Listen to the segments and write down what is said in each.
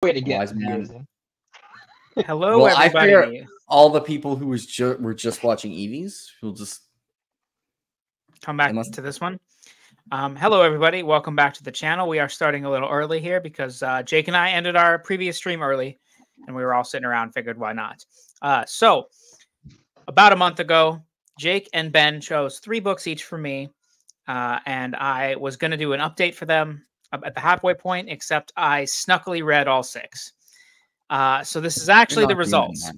way to get Wise man. confusing. Hello, Well, I everybody. fear all the people who were just watching Eevees will just Come back to this one. Hello, everybody. Welcome back to the channel. We are starting a little early here because Jake and I ended our previous stream early, and we were all sitting around, figured why not. So, about a month ago, Jake and Ben chose 3 books each for me, and I was going to do an update for them at the halfway point, except I snuckily read all 6. So this is actually the results.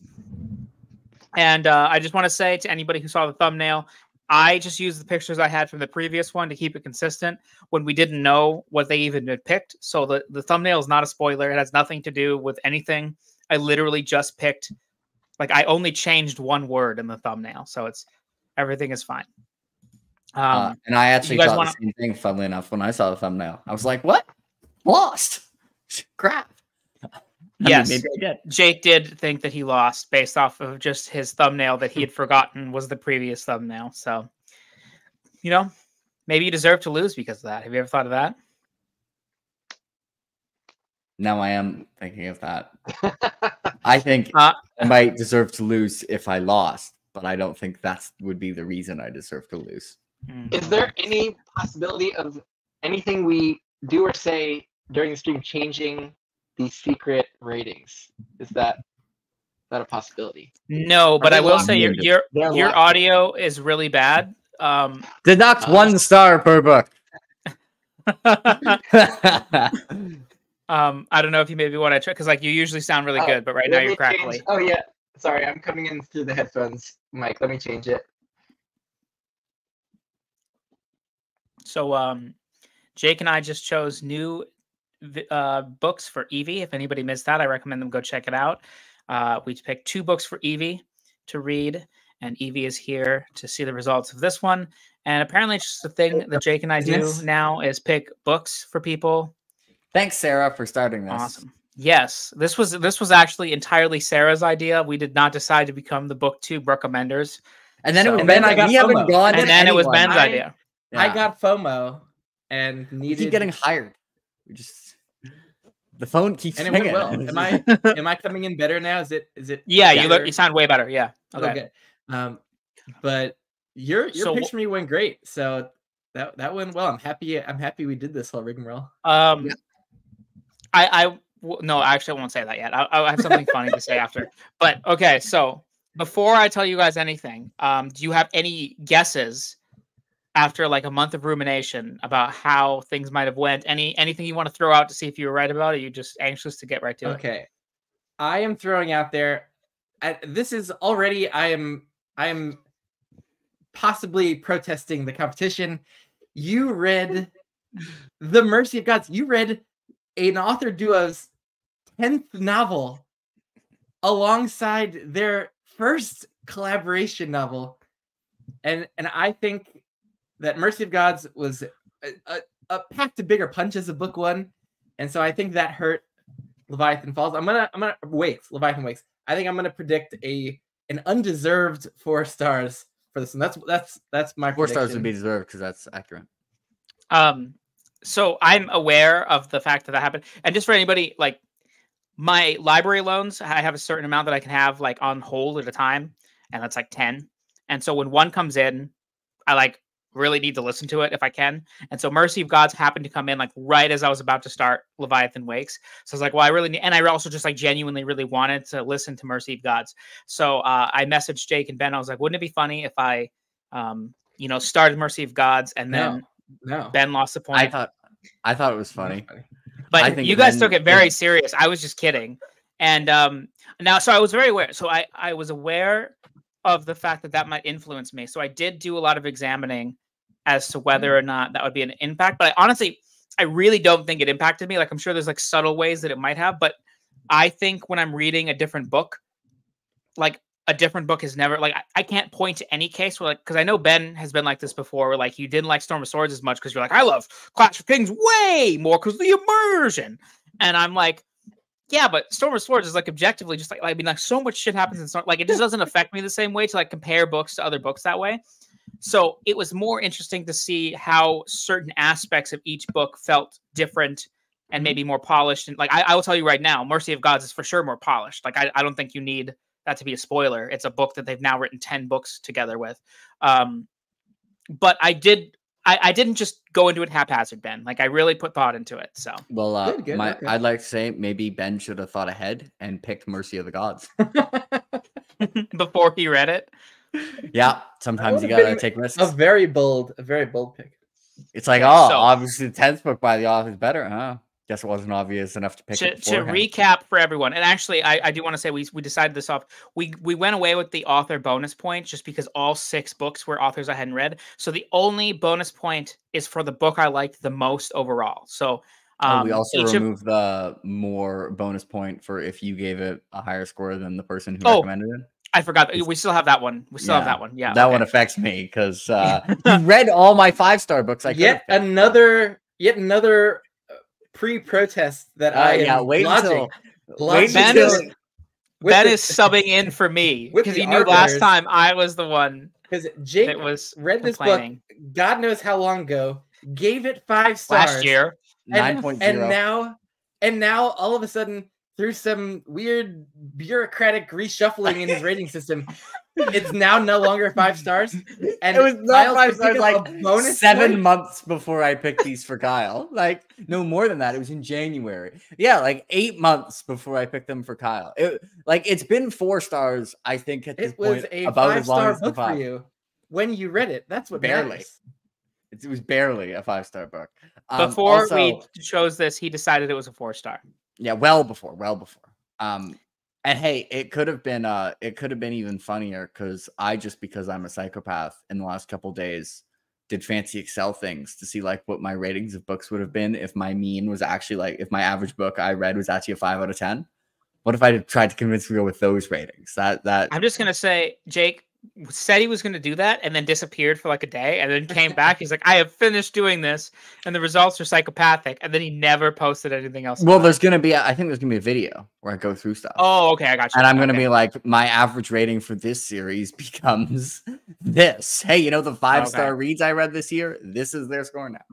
And I just want to say to anybody who saw the thumbnail, I just used the pictures I had from the previous one to keep it consistent when we didn't know what they even had picked. So the thumbnail is not a spoiler. It has nothing to do with anything. I literally just picked, like, I only changed one word in the thumbnail. So everything is fine. And I actually thought the same thing, funnily enough, when I saw the thumbnail. I was like, what? Lost. Crap. Yes, maybe I did. Jake did think that he lost based off of just his thumbnail that he had forgotten was the previous thumbnail. So, maybe you deserve to lose because of that. Have you ever thought of that? Now I am thinking of that. I think I might deserve to lose if I lost, but I don't think that would be the reason I deserve to lose. Is there any possibility of anything we do or say during the stream changing these secret ratings? Is that a possibility? No, but I will say your audio is really bad. Deduct 1 star per book. I don't know if you maybe want to try, because like you usually sound really good, but right now you're crackly. Oh yeah, sorry, I'm coming in through the headphones, Mike. Let me change it. So Jake and I just chose new books for Eevee. If anybody missed that, I recommend them go check it out. We picked 2 books for Eevee to read, and Eevee is here to see the results of this one. And apparently it's just a thing that Jake and I do now is pick books for people. Thanks, Sarah, for starting this. Awesome. Yes, this was actually entirely Sarah's idea. We did not decide to become the BookTube recommenders. And then it was Ben. We haven't gone. And then it was Ben's idea. Yeah. I got FOMO and needed. Keep getting hired. We just the phone keeps ringing. Am I coming in better now? Is it? Yeah, you sound way better. Yeah. Okay. But your pitch for me went great. So that went well. I'm happy we did this whole rigmarole. No, actually, I won't say that yet. I have something funny to say after. But okay, so before I tell you guys anything, do you have any guesses after like a month of rumination about how things might have went? Anything you want to throw out to see if you were right about it? Or are you just anxious to get right to it? Okay, I am throwing out there. This is already. I am possibly protesting the competition. You read The Mercy of Gods. You read an author duo's 10th novel alongside their first collaboration novel, and I think that Mercy of Gods was a packed a bigger punch as a book 1, and so I think that hurt Leviathan Falls. Leviathan Wakes. I think I'm gonna predict an undeserved 4 stars for this, and that's my 4 prediction. stars would be deserved because that's accurate. So I'm aware of the fact that happened, and just for anybody, like my library loans, I have a certain amount that I can have like on hold at a time, and that's like 10. And so when one comes in, I like really need to listen to it if I can. And so Mercy of Gods happened to come in like right as I was about to start Leviathan Wakes. So I was like, well, I really need, and I also just like genuinely really wanted to listen to Mercy of Gods. So I messaged Jake and Ben. I was like, wouldn't it be funny if I, started Mercy of Gods and then Ben lost the point? I thought it was funny. But you guys took it very serious. I was just kidding. And so I was very aware. So I was aware of the fact that might influence me. So I did do a lot of examining as to whether or not that would be an impact. But I really don't think it impacted me. Like, I'm sure there's like subtle ways that it might have, but I think when I'm reading a different book, like a different book is never like, I can't point to any case where, like, because I know Ben has been like this before, where like you didn't like Storm of Swords as much because you're like, I love Clash of Kings way more because of the immersion. And I'm like, yeah, but Storm of Swords is like objectively just like, I mean, like so much shit happens in Storm, like it just doesn't affect me the same way to like compare books to other books that way. So it was more interesting to see how certain aspects of each book felt different and maybe more polished. And like I will tell you right now, Mercy of Gods is for sure more polished. Like I don't think you need that to be a spoiler. It's a book that they've now written 10 books together with. But I didn't just go into it haphazard, Ben. Like I really put thought into it. So well, Good, okay. I'd like to say maybe Ben should have thought ahead and picked Mercy of the Gods before he read it. Yeah, sometimes you gotta take risks. A very bold pick. It's like, obviously the 10th book by the author is better, huh? Guess it wasn't obvious enough to pick it beforehand. To recap for everyone, and actually, I do want to say we decided this off. We went away with the author bonus point just because all 6 books were authors I hadn't read. So the only bonus point is for the book I liked the most overall. So we also removed the more bonus point for if you gave it a higher score than the person who recommended it. I forgot. We still have that one. We still have that one. Yeah, that one affects me because you read all my 5-star books. Yet another pre-protest that I am wait until Ben is subbing in for me because he knew last time I was the one. Because Jake read this book, God knows how long ago, gave it 5 stars last year, 9.0, and now all of a sudden, through some weird bureaucratic reshuffling in his rating system, it's now no longer 5 stars. And it was not 5 stars like bonus 7 months before I picked these for Kyle. Like no more than that. It was in January. Yeah, like 8 months before I picked them for Kyle. It's been 4 stars. I think at this point about as long as the 5 for you when you read it. That's what barely. matters. It was barely a 5-star book. Before we chose this, he decided it was a 4-star. Yeah, well before. And hey, it could have been even funnier because I'm a psychopath in the last couple days did fancy Excel things to see like what my ratings of books would have been if my mean was actually like if my average book I read was actually a 5 out of 10. What if I tried to convince you to go with those ratings? That I'm just gonna say, Jake said he was going to do that and then disappeared for like a day and then came back. He's like, I have finished doing this and the results are psychopathic. And then he never posted anything else. Well, I think there's going to be a video where I go through stuff. Oh, okay. I got you. And I'm going to be like, my average rating for this series becomes this. Hey, the 5-star reads I read this year, this is their score now.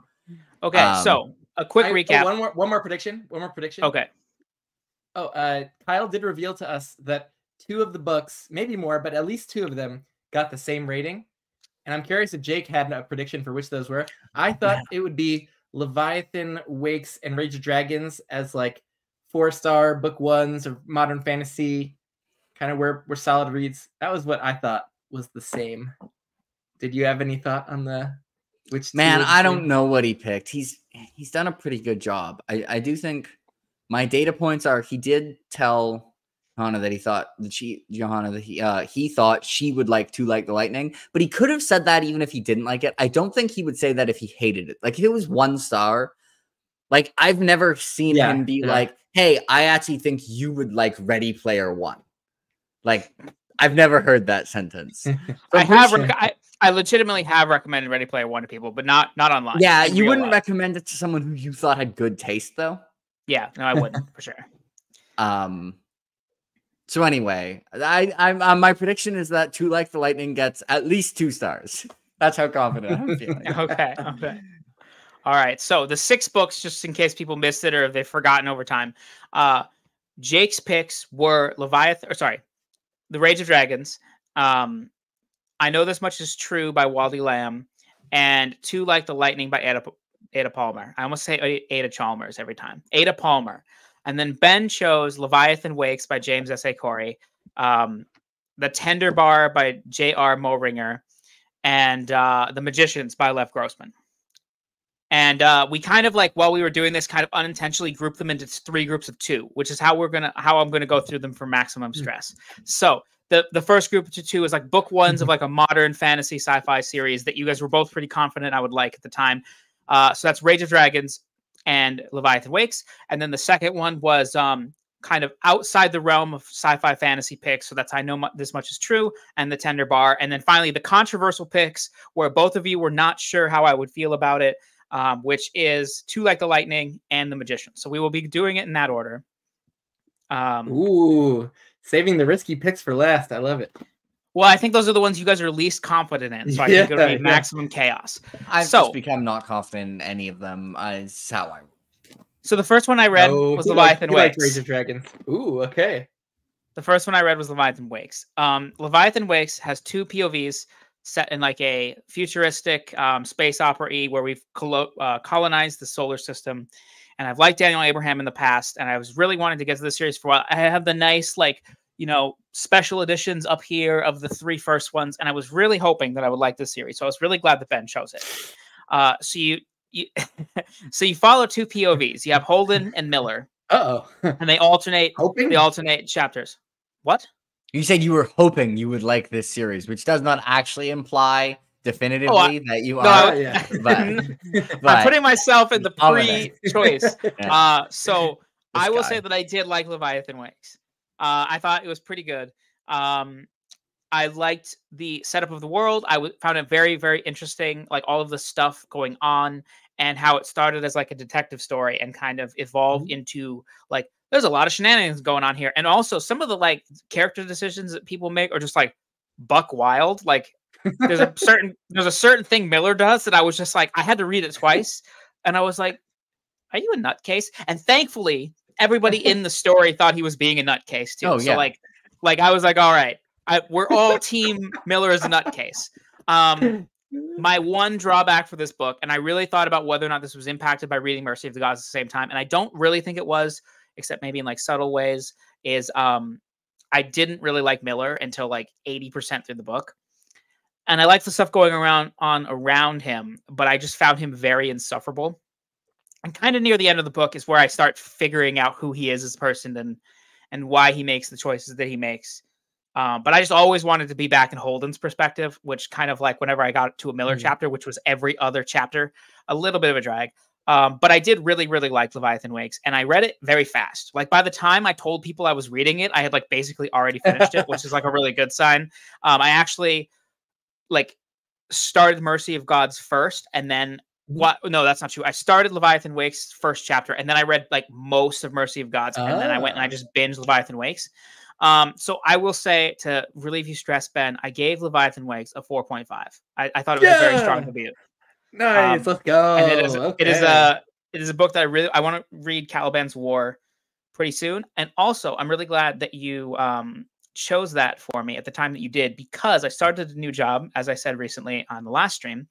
Okay. So a quick recap. One more prediction. Okay. Kyle did reveal to us that 2 of the books, maybe more, but at least 2 of them got the same rating. And I'm curious if Jake had a prediction for which those were. I thought it would be Leviathan, Wakes, and Rage of Dragons as like 4-star book 1s of modern fantasy, kind of where solid reads. That was what I thought was the same. Did you have any thought on which? Man, I don't know what he picked. He's done a pretty good job. I do think my data points are he did tell Johanna that he thought he thought she would like to like the lightning, but he could have said that even if he didn't like it. I don't think he would say that if he hated it. Like if it was 1 star, like I've never seen him be like, hey, I actually think you would like Ready Player One. Like I've never heard that sentence. I legitimately have recommended Ready Player One to people, but not online. Yeah, you wouldn't recommend it to someone who you thought had good taste though. Yeah, no, I wouldn't for sure. So anyway, I'm my prediction is that To Like the Lightning gets at least 2 stars. That's how confident I'm feeling. Okay. All right. So the 6 books, just in case people missed it or if they've forgotten over time, Jake's picks were The Rage of Dragons. I Know This Much Is True by Wally Lamb, and To Like the Lightning by Ada Palmer. I almost say Ada Chalmers every time. Ada Palmer. And then Ben chose Leviathan Wakes by James S.A. Corey, The Tender Bar by JR Moehringer, and The Magicians by Lev Grossman. And we kind of like, while we were doing this, kind of unintentionally grouped them into 3 groups of 2, which is how I'm gonna go through them for maximum stress. So the first group of 2 is like book 1s of like a modern fantasy sci-fi series that you guys were both pretty confident I would like at the time. So that's Rage of Dragons and Leviathan Wakes. And then the second one was kind of outside the realm of sci-fi fantasy picks. So that's I Know This Much Is True and The Tender Bar. And then finally the controversial picks where both of you were not sure how I would feel about it, which is To Like the Lightning and The Magician. So we will be doing it in that order. Ooh, saving the risky picks for last. I love it. Well, I think those are the ones you guys are least confident in. So I think it'll be maximum chaos. I've just become not confident in any of them. It's how I. So the first one I read was Leviathan Wakes. Rage of Dragons. Ooh, okay. The first one I read was Leviathan Wakes. Leviathan Wakes has 2 POVs set in like a futuristic space opera-y where we've colonized the solar system. And I've liked Daniel Abraham in the past, and I was really wanting to get to this series for a while. I have the nice, like, you know, special editions up here of the 3 first ones, and I was really hoping that I would like this series. So I was really glad that Ben chose it. So you follow 2 POVs. You have Holden and Miller. And they alternate. Hoping? They alternate chapters. What? You said you were hoping you would like this series, which does not actually imply definitively that you are. Yeah. But I'm putting myself in the pre-choice. Yeah. So I will say that I did like Leviathan Wakes. I thought it was pretty good. I liked the setup of the world. Found it very, very interesting, like all of the stuff going on and how it started as like a detective story and kind of evolved into like, there's a lot of shenanigans going on here. And also some of the like character decisions that people make are just like buck wild. Like there's a certain thing Miller does that I was just like, I had to read it twice. And I was like, are you a nutcase? And thankfully everybody in the story thought he was being a nutcase too. Oh, so yeah. like I was like, all right, we're all team Miller is a nutcase. My one drawback for this book, and I really thought about whether or not this was impacted by reading Mercy of the Gods at the same time, and I don't really think it was, except maybe in like subtle ways, is I didn't really like Miller until like 80% through the book. And I liked the stuff going around him, but I just found him very insufferable. And kind of near the end of the book is where I start figuring out who he is as a person and why he makes the choices that he makes. But I just always wanted to be back in Holden's perspective, which kind of like whenever I got to a Miller chapter, which was every other chapter, a little bit of a drag. But I did really, really like Leviathan Wakes, and I read it very fast. Like by the time I told people I was reading it, I had like basically already finished it, which is like a really good sign. I actually like started Mercy of Gods first, and then no, that's not true. I started Leviathan Wakes first chapter, and then I read like most of Mercy of Gods, and then I went and I just binged Leviathan Wakes. So I will say, to relieve you stress, Ben, I gave Leviathan Wakes a 4.5. I thought it was a very strong debut. Nice, let's go. And it is a book that I want to read. Caliban's War pretty soon. And also, I'm really glad that you chose that for me at the time that you did, because I started a new job, as I said recently on the last stream.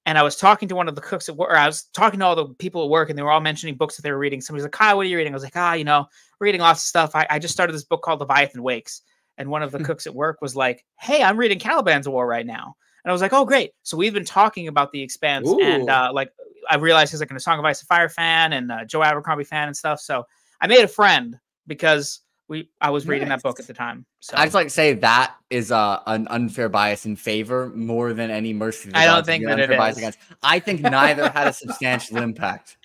And I was talking to one of the cooks at work, or I was talking to all the people at work, and they were all mentioning books that they were reading. Somebody's like, Kyle, what are you reading? I was like, we're reading lots of stuff. I just started this book called Leviathan Wakes. And one of the cooks at work was like, hey, I'm reading Caliban's War right now. And I was like, oh, great. So we've been talking about The Expanse. Ooh. And like I realized he's like a Song of Ice and Fire fan and Joe Abercrombie fan and stuff. So I made a friend because I was reading that book at the time. So I'd like to say that is an unfair bias in favor more than any Mercy. I don't think that it is. Against. I think neither had a substantial impact.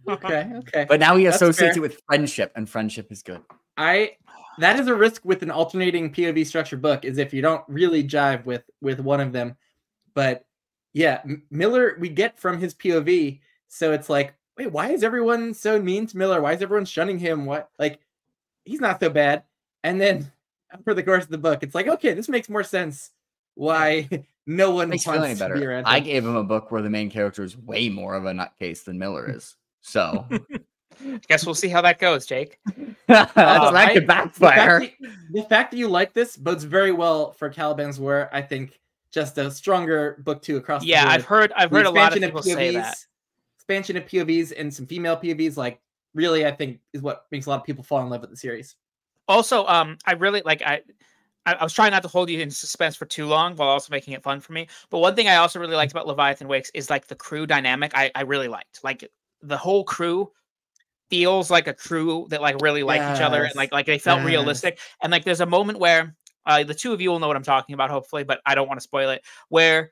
Okay. But now we associate it with friendship, and friendship is good. That is a risk with an alternating POV structure book, is if you don't really jive with one of them. But yeah, Miller, we get from his POV, so it's like, wait, why is everyone so mean to Miller? Why is everyone shunning him? What, like, he's not so bad. And then for the course of the book, it's like, okay, this makes more sense. Why no one wants to be around him. I gave him a book where the main character is way more of a nutcase than Miller is. So guess we'll see how that goes, Jake. That could backfire. The fact that you like this bodes very well for Caliban's War. I think just a stronger book too across the board. I've heard a lot of people say that. Expansion of POVs and some female POVs, like, really, I think is what makes a lot of people fall in love with the series. Also, I really like I was trying not to hold you in suspense for too long while also making it fun for me. But one thing I also really liked about Leviathan Wakes is like the crew dynamic. I really liked, like, the whole crew feels like a crew that like really like each other, and like they felt realistic. And like there's a moment where the two of you will know what I'm talking about, hopefully, but I don't want to spoil it, where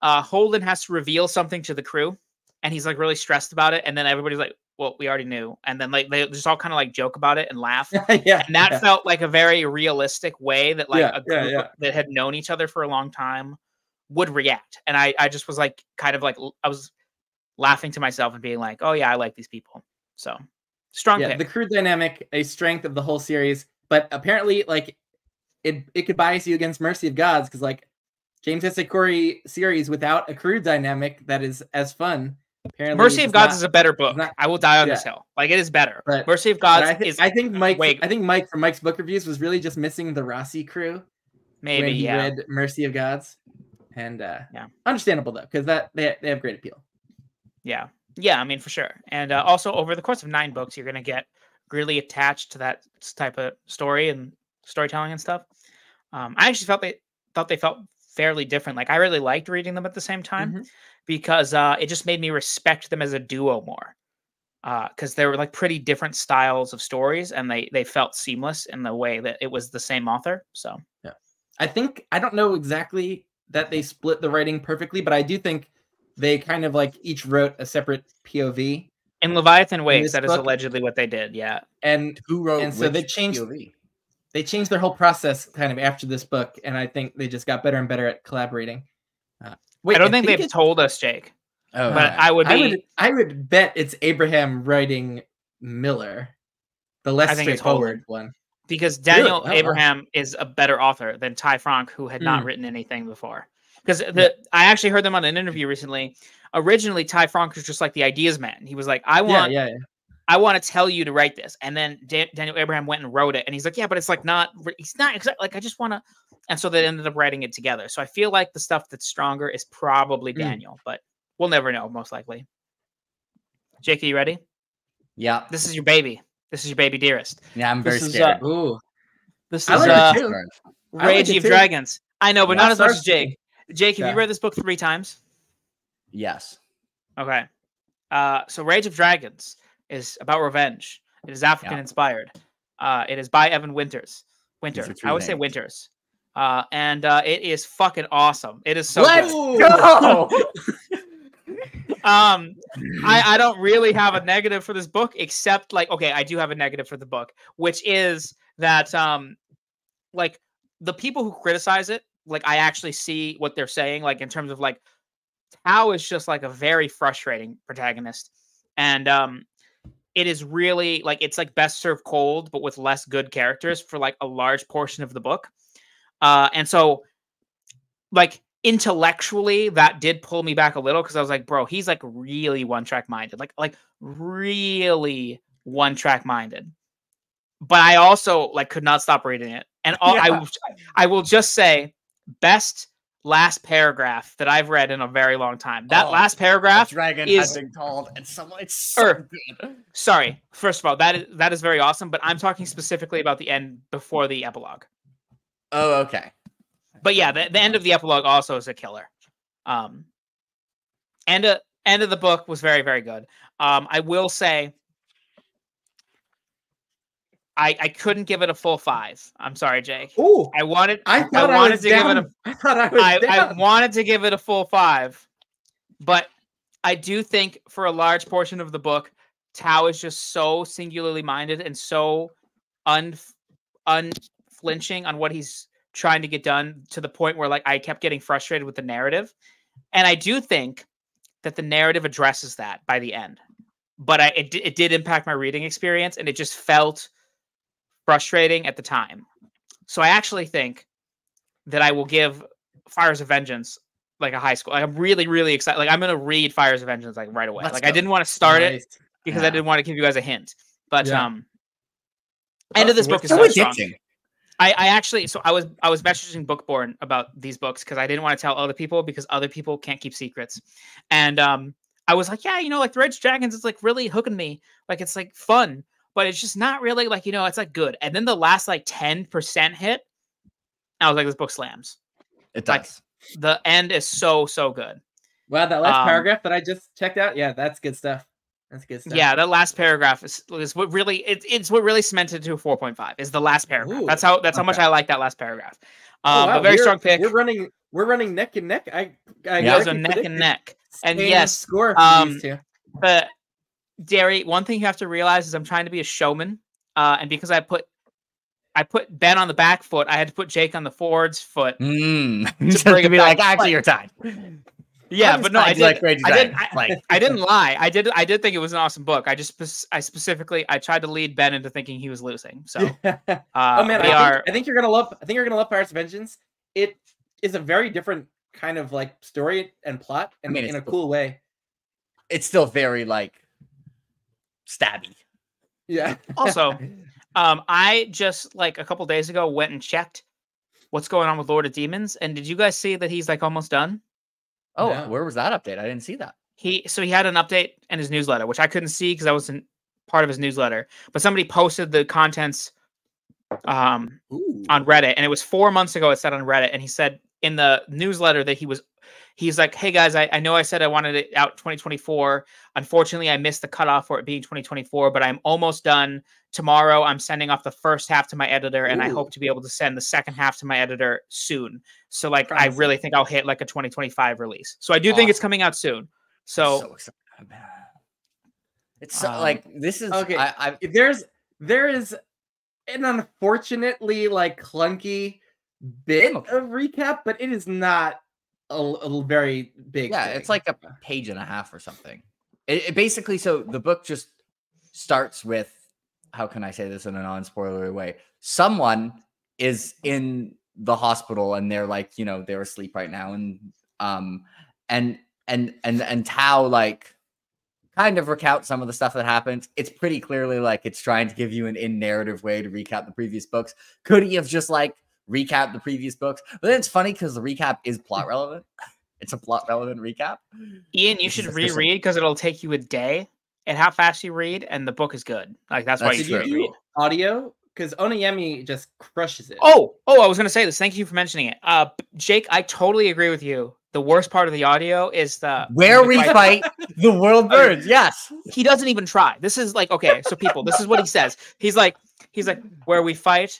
Holden has to reveal something to the crew, and he's like really stressed about it, and then everybody's like, well, we already knew. And then like they just all kind of like joke about it and laugh. And that felt like a very realistic way that like a group that had known each other for a long time would react. And I just was like, kind of like, I was laughing to myself and being like, oh yeah, I like these people. So strong pick. The crew dynamic, a strength of the whole series, but apparently like it could bias you against Mercy of Gods, because like James S. A. Corey series without a crew dynamic that is as fun apparently Mercy of Gods is a better book. not- I will die on yeah. this hill. Like, it is better. But- Mercy of But Gods is I think way Mike from Mike's book reviews was really just missing the Rossi crew maybe when he yeah. read Mercy of Gods, and Yeah. understandable though, because they have great appeal. Yeah. I mean, for sure. And also, over the course of 9 books, you're gonna get really attached to that type of story and storytelling and stuff. I actually thought they felt fairly different. Like, I really liked reading them at the same time because it just made me respect them as a duo more. Because they were like pretty different styles of stories, and they felt seamless in the way that it was the same author. So yeah, I don't know exactly that they split the writing perfectly, but I do think they kind of like each wrote a separate POV. in Leviathan Wakes, this that is book- allegedly what they did. Yeah. And Who wrote? And so they which changed- POV? they changed their whole process kind of after this book, and I think they just got better and better at collaborating. Wait, I don't think they've it's- told us, Jake. Oh, But okay. I would be. I would bet it's Abraham writing Miller, the less I think it's straightforward one. Because Daniel Really? Oh, wow. Abraham is a better author than Ty Franck, who had not Hmm. written anything before. Because I actually heard them on an interview recently. Originally, Ty Franck was just like the ideas man. He was like, I want to tell you to write this. And then Daniel Abraham went and wrote it. And he's like, yeah, but it's like it's not exactly like, I just want to. And so they ended up writing it together. So I feel like the stuff that's stronger is probably Daniel, but we'll never know, most likely. Jake, are you ready? Yeah. This is your baby. This is your baby dearest. Yeah, I'm very This is, scared. Ooh, This I is like it too. I like Rage it of too. Dragons. I know, but Yeah. not as much as Stars- Jake. Jake, have Yeah. you read this book 3 times? Yes. Okay. So Rage of Dragons is about revenge. It is African inspired. It is by Evan Winter. These are two I would say names. Winters. And it is fucking awesome. It is so Let's good. go. I don't really have a negative for this book, except like, okay, I do have a negative for the book, which is that like the people who criticize it, like I actually see what they're saying, like in terms of like Tao is just like a very frustrating protagonist. And it is really like it's like best served cold, but with less good characters for like a large portion of the book. And so like intellectually that did pull me back a little because I was like, bro, he's like really one-track minded, like really one-track minded. But I also like could not stop reading it. And I will just say best last paragraph that I've read in a very long time. That last paragraph Dragon is has been called, and it's so good. sorry. First of all, that is very awesome, but I'm talking specifically about the end before the epilogue. Oh, okay. But yeah, the end of the epilogue also is a killer. End of the book was very, very good. I will say I couldn't give it a full 5. I'm sorry, Jake. Ooh, I wanted I to give it a I thought I was I down. wanted to give it a full 5, but I do think for a large portion of the book, Tao is just so singularly minded and so unflinching on what he's trying to get done to the point where like I kept getting frustrated with the narrative. And I do think that the narrative addresses that by the end. But it did impact my reading experience, and it just felt frustrating at the time. So I actually think that I will give Fires of Vengeance like a high score. Like, I'm really, really excited. Like I'm gonna read Fires of Vengeance like right away. Let's like go. I didn't want to start it Nice. because I didn't want to give you guys a hint. But Yeah. end of this so book is So so strong. addicting. I actually, so I was messaging Bookborn about these books because I didn't want to tell other people because other people can't keep secrets. And I was like, yeah, like the Rage of Dragons is like really hooking me. Like it's like fun, but it's just not really like, it's like good. And then the last like 10% hit, I was like, this book slams. It Like, does. The end is so good. Wow, that last paragraph that I just checked out, yeah, that's good stuff. That's good stuff. Yeah, that last paragraph is what really it's what really cemented to a 4.5 is the last paragraph. Ooh, that's how much I like that last paragraph. Oh, wow, But very strong pick. We're running neck and neck. I Those are neck and neck. And same yes, score for these two. But Derry, one thing you have to realize is I'm trying to be a showman, and because I put Ben on the back foot, I had to put Jake on the forward's foot. Just bring to it be back. like, actually, you're tied. Yeah, I'm but just no, I tied did. like Rage of I didn't. Dragons. Like, I didn't lie. I did think it was an awesome book. I specifically tried to lead Ben into thinking he was losing. So, oh man, they are. I think you're gonna love. I think you're gonna love Pirates of Vengeance. It is a very different kind of like story and plot, and I mean, in a it's cool way. it's still very like stabby. Yeah. Also, I just like a couple days ago went and checked what's going on with Lord of Demons, and did you guys see that he's like almost done? Oh, No. where was that update? I didn't see that. He had an update in his newsletter, which I couldn't see because I wasn't part of his newsletter. But somebody posted the contents on Reddit, and it was 4 months ago. It said on Reddit, and he said in the newsletter that he's like, hey guys, I know I said I wanted it out 2024. Unfortunately, I missed the cutoff for it being 2024, but I'm almost done. Tomorrow, I'm sending off the first half to my editor, and I hope to be able to send the second half to my editor soon. So, like, I really think I'll hit like a 2025 release. So I do think it's coming out soon. So excited. It's so, like this is okay. There is an unfortunately like clunky bit of recap, but it is not a very big. Yeah, thing. it's like a page and a half or something. It basically, so the book just starts with, how can I say this in a non-spoilery way? Someone is in the hospital and they're like, you know, they're asleep right now, and Tao like kind of recount some of the stuff that happens. It's pretty clearly like it's trying to give you an in-narrative way to recap the previous books. Could he have just like recap the previous books? But then it's funny because the recap is plot relevant. It's a plot relevant recap. Ian, you should reread because it'll take you a day and how fast you read, and the book is good. Like that's why you should read audio, because Onayemi just crushes it. Oh, I was gonna say this. Thank you for mentioning it. Jake, I totally agree with you. The worst part of the audio is the where we fight, the world burns. Yes. He doesn't even try. This is like, okay, so people, this is what he says. He's like, where we fight,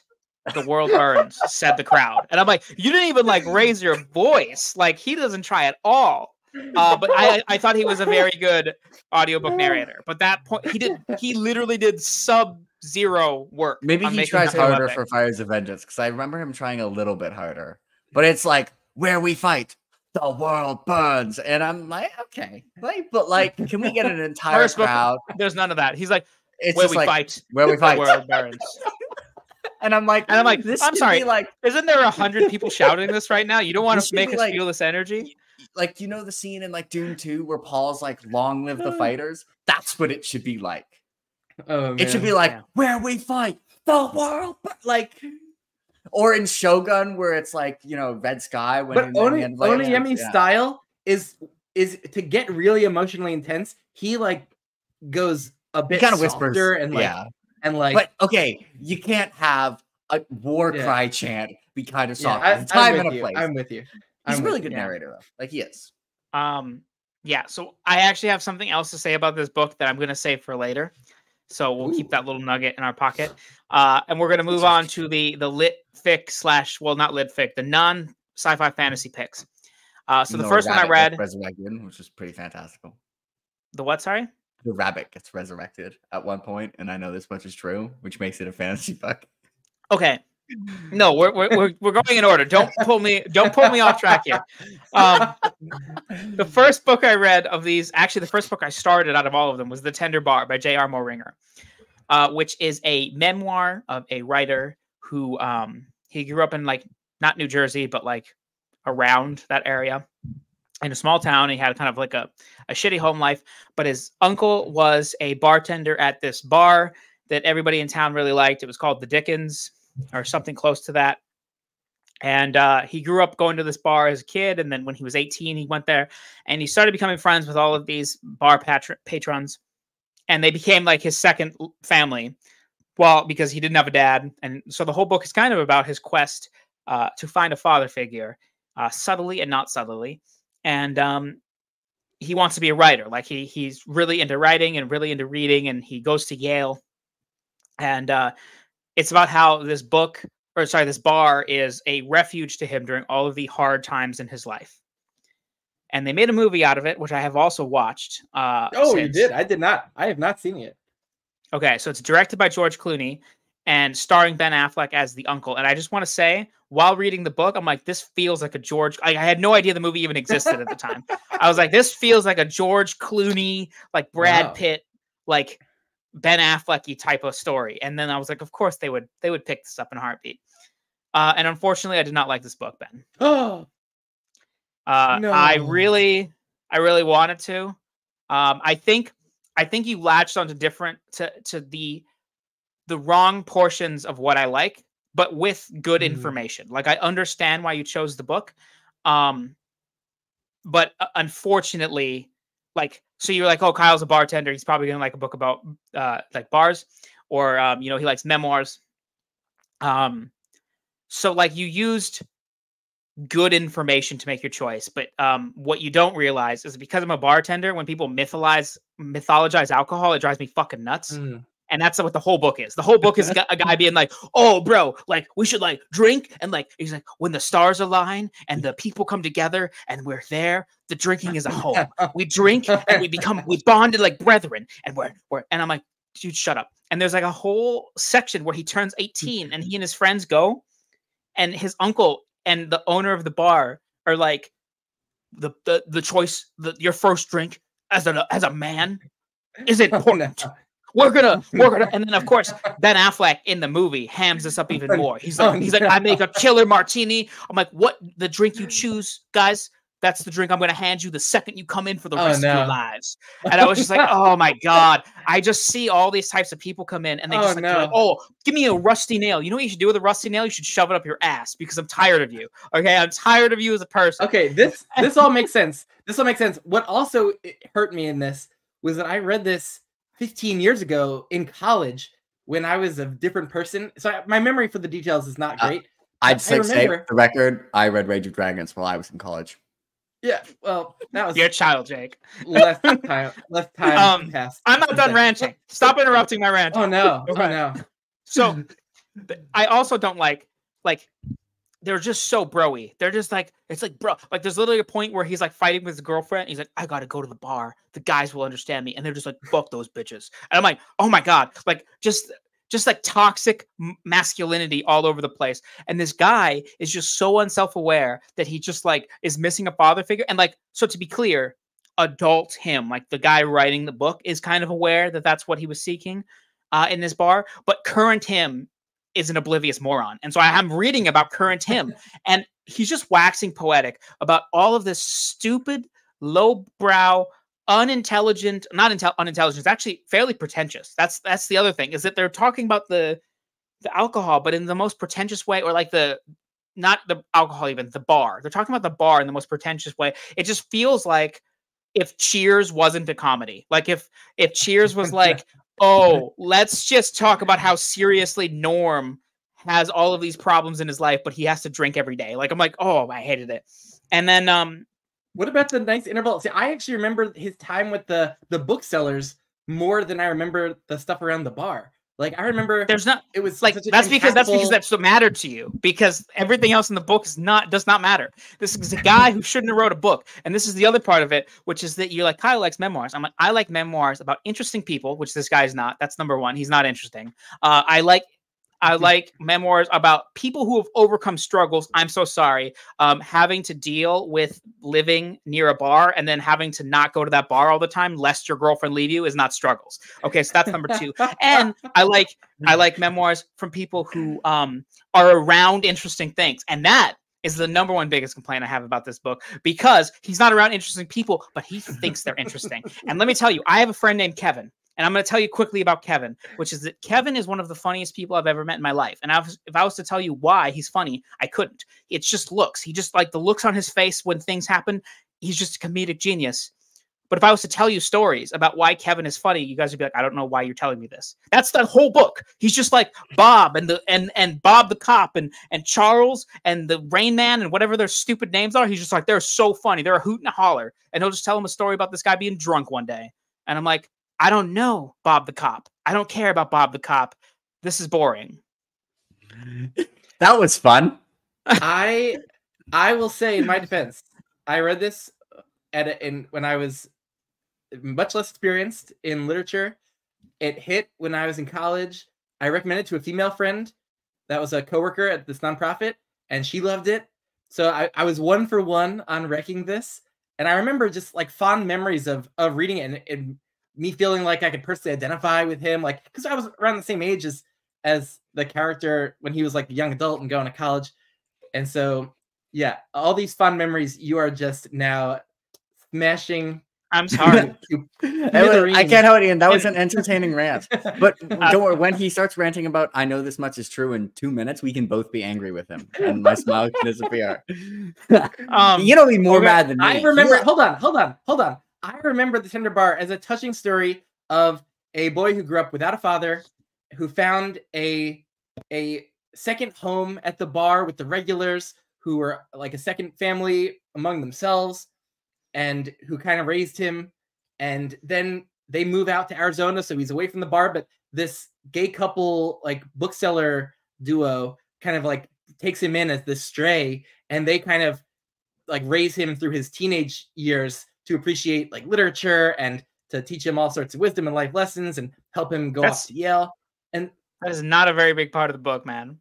the world burns, said the crowd. And I'm like, you didn't even like raise your voice. Like he doesn't try at all. But I thought he was a very good audiobook narrator. But that point, he literally did sub-zero work. Maybe he tries harder for Fires of Vengeance, because I remember him trying a little bit harder. But it's like, where we fight, the world burns. And I'm like, okay. But like, can we get an entire crowd? There's none of that. He's like, it's where we fight, where we fight, the world burns. And I'm like, this I'm sorry. Like, isn't there 100 people shouting this right now? You don't want to make us feel this energy? Like, you know the scene in like Dune 2 where Paul's like, long live the fighters? That's what it should be like. Oh, it should be like, where we fight, the world, like, or in Shogun where it's like, you know, Red Sky. But Onayemi's style is to get really emotionally intense. He like goes a bit kind of whispers and like, and like, but okay, you can't have a war cry chant be kind of soft. I'm with you. He's a really good narrator though. Like he is. Yeah. So I actually have something else to say about this book that I'm going to save for later. So we'll keep that little nugget in our pocket. And we're going to move on to the lit fic / well, not lit fic, the non sci-fi fantasy picks. So the first one I read, resurrected, which is pretty fantastical. The what? Sorry. The rabbit gets resurrected at one point, and I know this much is true, which makes it a fantasy book. Okay. No, we're going in order. Don't pull me off track here. The first book I read of these, actually the first book I started out of all of them, was The Tender Bar by JR Moehringer, which is a memoir of a writer who he grew up in like not New Jersey, but like around that area in a small town. He had kind of like a shitty home life, but his uncle was a bartender at this bar that everybody in town really liked. It was called the Dickens, or something close to that. And he grew up going to this bar as a kid. And then when he was 18, he went there and he started becoming friends with all of these bar patrons. And they became like his second family. Well, because he didn't have a dad. And so the whole book is kind of about his quest to find a father figure, subtly and not subtly. And he wants to be a writer. Like he's really into writing and really into reading. And he goes to Yale. And it's about how this bar is a refuge to him during all of the hard times in his life. And they made a movie out of it, which I have also watched. You did? I did not. I have not seen it. Okay, so it's directed by George Clooney and starring Ben Affleck as the uncle. And I just want to say, while reading the book, I'm like, this feels like a George... I had no idea the movie even existed at the time. I was like, this feels like a George Clooney, like Brad Pitt, like Ben Affleck-y type of story. And then I was like, of course they would pick this up in a heartbeat. And unfortunately, I did not like this book, Ben. Oh, no. I really wanted to. I think you latched onto to the wrong portions of what I like, but with good information. Like, I understand why you chose the book, but unfortunately, like, so you're like, oh, Kyle's a bartender, he's probably gonna like a book about like bars, or you know, he likes memoirs. So like, you used good information to make your choice, but what you don't realize is, because I'm a bartender, when people mythologize alcohol, it drives me fucking nuts. And that's what the whole book is. The whole book is a guy being like, oh, bro, like, we should like drink. And like, he's like, when the stars align and the people come together and we're there, the drinking is a home. We drink and we bonded like brethren. And and I'm like, dude, shut up. And there's like a whole section where he turns 18 and he and his friends go, and his uncle and the owner of the bar are like, the choice, your first drink as a man is important. We're gonna, and then of course Ben Affleck in the movie hams this up even more. He's like, I make a killer martini. I'm like, what? The drink you choose, guys? That's the drink I'm gonna hand you the second you come in for the rest of your lives. And I was just like, oh my god! I just see all these types of people come in, and they just they're like, oh, give me a rusty nail. You know what you should do with a rusty nail? You should shove it up your ass, because I'm tired of you. Okay, I'm tired of you as a person. Okay, this all makes sense. This all makes sense. What also hurt me in this was that I read this 15 years ago in college when I was a different person. So my memory for the details is not great. I'd say, for the record, I read Rage of Dragons while I was in college. Yeah, well, that was your child, Jake. Less time passed. I'm not done ranting. Stop interrupting my rant. Oh no! Okay. Oh no! So, I also don't like they're just so bro-y. They're just like, it's like, bro, like, there's literally a point where he's like fighting with his girlfriend. He's like, I gotta go to the bar. The guys will understand me. And they're just like, fuck those bitches. And I'm like, oh my god, like, just like toxic masculinity all over the place. And this guy is just so unself-aware that he just like is missing a father figure. And like, so to be clear, adult him, like the guy writing the book, is kind of aware that that's what he was seeking in this bar, but current him is an oblivious moron. And so I'm reading about current him, and he's just waxing poetic about all of this stupid, lowbrow, unintelligent, unintelligent, it's actually fairly pretentious. That's the other thing, is that they're talking about the alcohol, but in the most pretentious way, or like not the alcohol, even the bar. They're talking about the bar in the most pretentious way. It just feels like if Cheers wasn't a comedy. Like if Cheers was like, oh, let's just talk about how seriously Norm has all of these problems in his life, but he has to drink every day. Like, I'm like, oh, I hated it. And then what about the nice interval? See, I actually remember his time with the booksellers more than I remember the stuff around the bar. Like, I remember there's not, it was like, that's because that's what mattered to you, because everything else in the book does not matter. This is a guy who shouldn't have wrote a book. And this is the other part of it, which is that you're like, Kyle likes memoirs. I'm like, I like memoirs about interesting people, which this guy's not. That's number one. He's not interesting. I like memoirs about people who have overcome struggles. I'm so sorry. Having to deal with living near a bar and then having to not go to that bar all the time, lest your girlfriend leave you, is not struggles. Okay, so that's number two. And I like memoirs from people who are around interesting things. And that is the number one biggest complaint I have about this book, because he's not around interesting people, but he thinks they're interesting. And let me tell you, I have a friend named Kevin. And I'm going to tell you quickly about Kevin, which is that Kevin is one of the funniest people I've ever met in my life. And if I was to tell you why he's funny, I couldn't. It's just looks. He just, like, the looks on his face when things happen, he's just a comedic genius. But if I was to tell you stories about why Kevin is funny, you guys would be like, I don't know why you're telling me this. That's the whole book. He's just like Bob and Bob the cop and Charles and the Rain Man and whatever their stupid names are. He's just like, they're so funny. They're a hoot and a holler. And he'll just tell him a story about this guy being drunk one day. And I'm like, I don't know Bob the cop. I don't care about Bob the cop. This is boring. That was fun. I will say, in my defense, I read this when I was much less experienced in literature. It hit when I was in college. I recommended it to a female friend that was a coworker at this nonprofit, and she loved it. So I was 1 for 1 on wrecking this. And I remember just like fond memories of reading it and me feeling like I could personally identify with him, like, because I was around the same age as the character when he was like a young adult and going to college. And so, yeah, all these fond memories you are just now smashing I'm sorry. I can't help it, Ian. That was an entertaining rant. But don't worry, when he starts ranting about "I know this much is true" in 2 minutes, we can both be angry with him, and my smile can disappear. You'll be more mad than me. I remember. Hold on. I remember the Tender Bar as a touching story of a boy who grew up without a father, who found a second home at the bar with the regulars, who were like a second family among themselves, and who kind of raised him. And then they move out to Arizona, so he's away from the bar. But this gay couple, like bookseller duo, kind of like takes him in as this stray, and they kind of like raise him through his teenage years to appreciate like literature and to teach him all sorts of wisdom and life lessons and help him go off to Yale. And that is not a very big part of the book, man.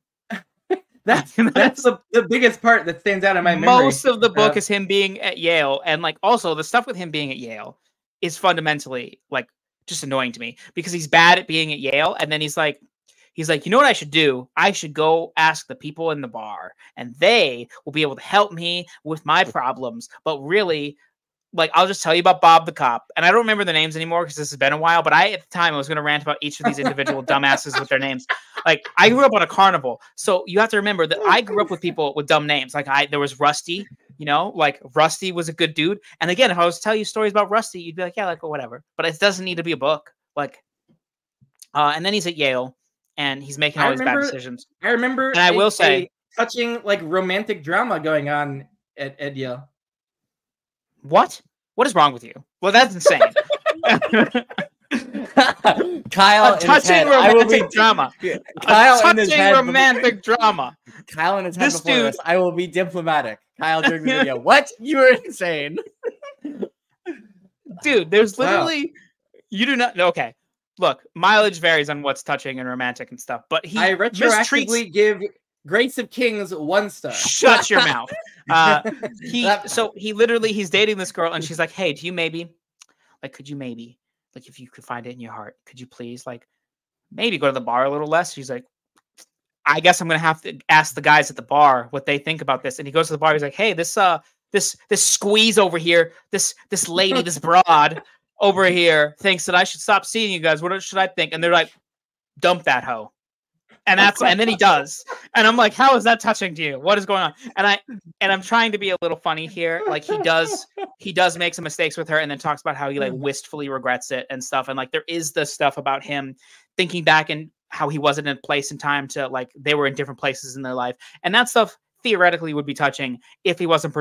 that's the biggest part that stands out in my memory. Most of the book is him being at Yale, and like also the stuff with him being at Yale is fundamentally like just annoying to me because he's bad at being at Yale, and then he's like, you know what I should do? I should go ask the people in the bar, and they will be able to help me with my problems. But really, like, I'll just tell you about Bob the cop. And I don't remember the names anymore because this has been a while. But at the time, I was going to rant about each of these individual dumbasses with their names. Like, I grew up on a carnival. So you have to remember that I grew up with people with dumb names. Like, there was Rusty, you know, like Rusty was a good dude. And again, if I was to tell you stories about Rusty, you'd be like, yeah, like, well, whatever. But it doesn't need to be a book. Like, and then he's at Yale and he's making all these bad decisions. I remember, and I will say, touching like romantic drama going on at Yale. What is wrong with you? Well, that's insane. Kyle, a touching romantic drama. Kyle a touching romantic drama. Kyle in his head before this. I will be diplomatic. Kyle during the video. What? You were insane, dude. There's literally you do not. Okay, look, mileage varies on what's touching and romantic and stuff. But I retroactively give Grace of Kings 1 star. Shut your mouth. He's dating this girl and she's like, hey, could you maybe, like, if you could find it in your heart, could you please like maybe go to the bar a little less? She's like, I guess I'm gonna have to ask the guys at the bar what they think about this. And he goes to the bar, he's like, hey, this squeeze over here, this lady, this broad over here thinks that I should stop seeing you guys. What should I think? And they're like, dump that hoe. And then he does. And I'm like, how is that touching to you? What is going on? And I'm trying to be a little funny here. Like he does make some mistakes with her and then talks about how he like wistfully regrets it and stuff. And like there is this stuff about him thinking back and how he wasn't in a place and time to like they were in different places in their life. And that stuff theoretically would be touching if he wasn't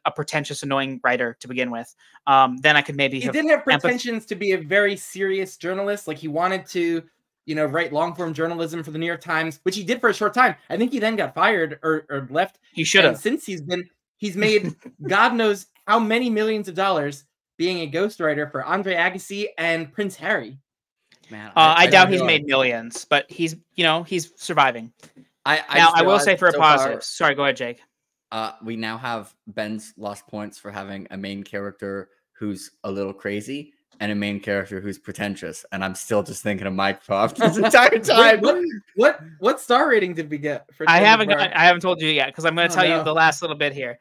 a pretentious, annoying writer to begin with. Then I could maybe he didn't have pretensions to be a very serious journalist. Like he wanted to write long-form journalism for the New York Times, which he did for a short time. I think he then got fired or left. He should have. Since he's made God knows how many millions of dollars being a ghostwriter for Andre Agassi and Prince Harry. Man, I doubt he's made millions, but he's surviving. I will say for a positive. Sorry, go ahead, Jake. We now have Ben's lost points for having a main character who's a little crazy and a main character who's pretentious, and I'm still just thinking of Mycroft this entire time. What star rating did we get? For I haven't told you yet because I'm going to tell you the last little bit here,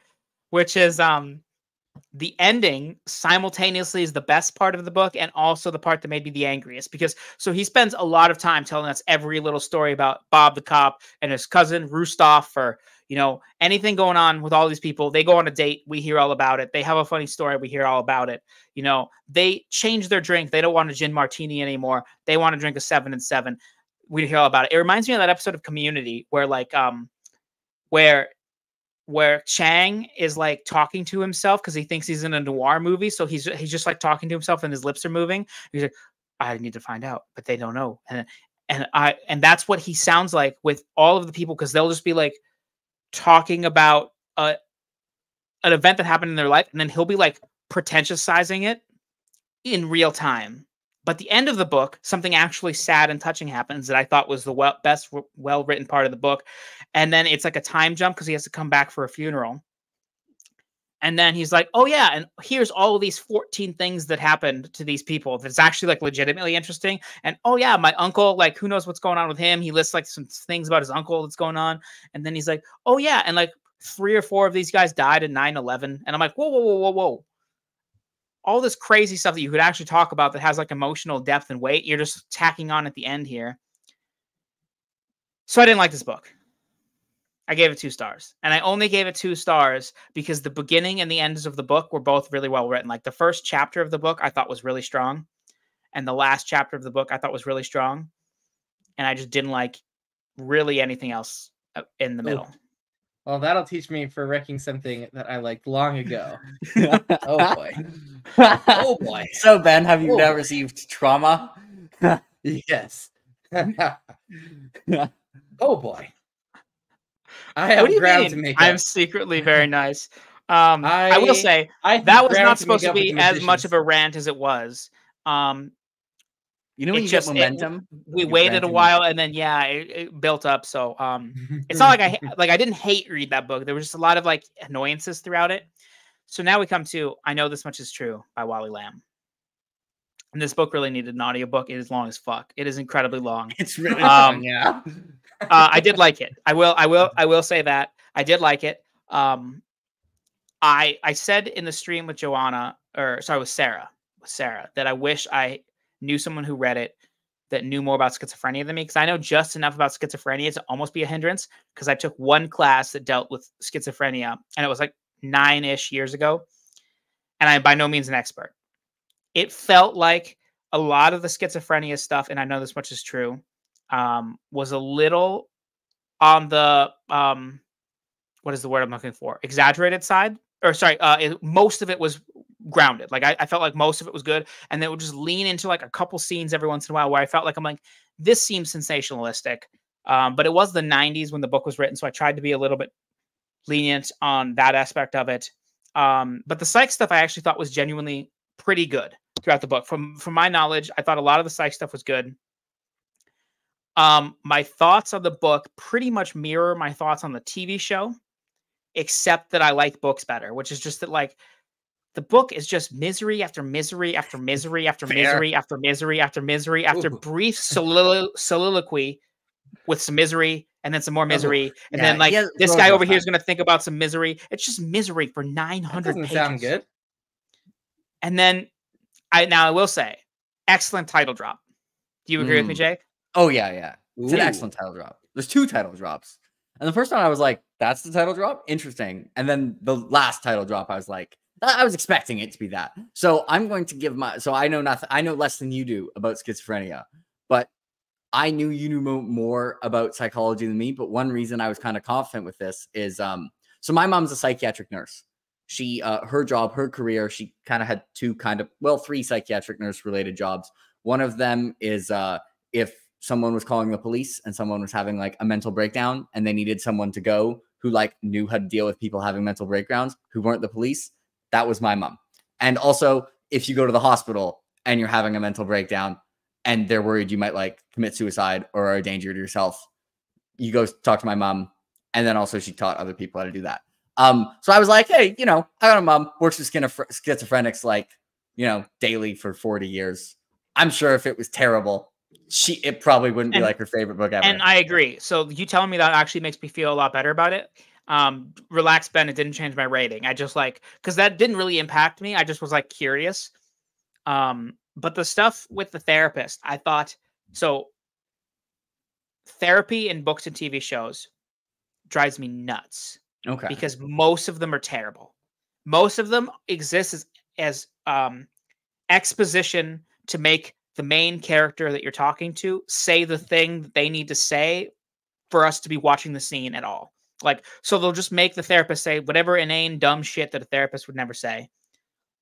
which is the ending simultaneously is the best part of the book and also the part that made me the angriest because he spends a lot of time telling us every little story about Bob the cop and his cousin Rustov or anything going on with all these people. They go on a date. We hear all about it. They have a funny story. We hear all about it. They change their drink. They don't want a gin martini anymore. They want to drink a 7 and 7. We hear all about it. It reminds me of that episode of Community where where Chang is like talking to himself because he thinks he's in a noir movie. So he's just like talking to himself and his lips are moving. He's like, I need to find out, but they don't know. And that's what he sounds like with all of the people because they'll just be like, talking about an event that happened in their life, and then he'll be like pretentiousizing it in real time. But the end of the book, something actually sad and touching happens that I thought was the best well-written part of the book. And then it's like a time jump because he has to come back for a funeral. And then he's like, oh yeah, and here's all of these 14 things that happened to these people that's actually like legitimately interesting. And oh yeah, my uncle, like who knows what's going on with him? He lists like some things about his uncle that's going on. And then he's like, oh yeah, and like 3 or 4 of these guys died in 9/11. And I'm like, whoa. all this crazy stuff that you could actually talk about that has like emotional depth and weight, you're just tacking on at the end here. So I didn't like this book. I gave it 2 stars. And I only gave it 2 stars because the beginning and the ends of the book were both really well written. Like the first chapter of the book I thought was really strong. And the last chapter of the book I thought was really strong. And I just didn't like really anything else in the middle. Well, that'll teach me for wrecking something that I liked long ago. Oh boy. Oh boy. So Ben, have you now received trauma? Yes. Oh boy. I have ground to make up. I'm secretly very nice. I will say that was not supposed to be as much of a rant as it was. You know when you get momentum? We waited a while and then it built up. So it's not like I didn't hate read that book. There was just a lot of like annoyances throughout it. So now we come to I Know This Much Is True by Wally Lamb. And this book really needed an audiobook. It is long as fuck. It is incredibly long. It's really long, yeah. I did like it. I will say that. I did like it. I said in the stream with with Sarah, that I wish I knew someone who read it that knew more about schizophrenia than me, because I know just enough about schizophrenia to almost be a hindrance, because I took one class that dealt with schizophrenia, and it was like 9-ish years ago, and I'm by no means an expert. It felt like a lot of the schizophrenia stuff, and I Know This Much Is True, was a little on the what is the word I'm looking for? Exaggerated side, or sorry, most of it was grounded. Like I felt like most of it was good, and then it would just lean into like a couple scenes every once in a while where I felt like I'm like, this seems sensationalistic. But it was the 90s when the book was written, so I tried to be a little bit lenient on that aspect of it. But the psych stuff I actually thought was genuinely pretty good throughout the book. From my knowledge, I thought a lot of the psych stuff was good. My thoughts on the book pretty much mirror my thoughts on the TV show, except that I like books better, which is just that like the book is just misery after misery after misery after misery after misery after misery after brief soliloquy with some misery and then some more misery. And then like this guy over here is going to think about some misery. It's just misery for 900 pages. Sound good. And then I will say, excellent title drop. Do you agree with me, Jake? Oh yeah. It's an excellent title drop. There's 2 title drops. And the first one I was like, that's the title drop? Interesting. And then the last title drop, I was like, I was expecting it to be that. So I'm going to give I know nothing. I know less than you do about schizophrenia, but I knew you knew more about psychology than me. But one reason I was kind of confident with this is, so my mom's a psychiatric nurse. She, her job, her career, she kind of had 3 psychiatric nurse related jobs. One of them is, if someone was calling the police and someone was having like a mental breakdown and they needed someone to go who like knew how to deal with people having mental breakdowns who weren't the police, that was my mom. And also, if you go to the hospital and you're having a mental breakdown and they're worried you might like commit suicide or are a danger to yourself, you go talk to my mom. And then also she taught other people how to do that. So I was like, hey, I got a mom, works with schizophrenics like, daily for 40 years. I'm sure if it was terrible, it probably wouldn't be like her favorite book ever. And I agree. So you telling me that actually makes me feel a lot better about it. Relax, Ben. It didn't change my rating. I just because that didn't really impact me. I just was like curious. But the stuff with the therapist, I thought so. Therapy in books and TV shows drives me nuts. Okay. Because most of them are terrible. Most of them exist as exposition to make the main character that you're talking to say the thing that they need to say for us to be watching the scene at all. So they'll just make the therapist say whatever inane, dumb shit that a therapist would never say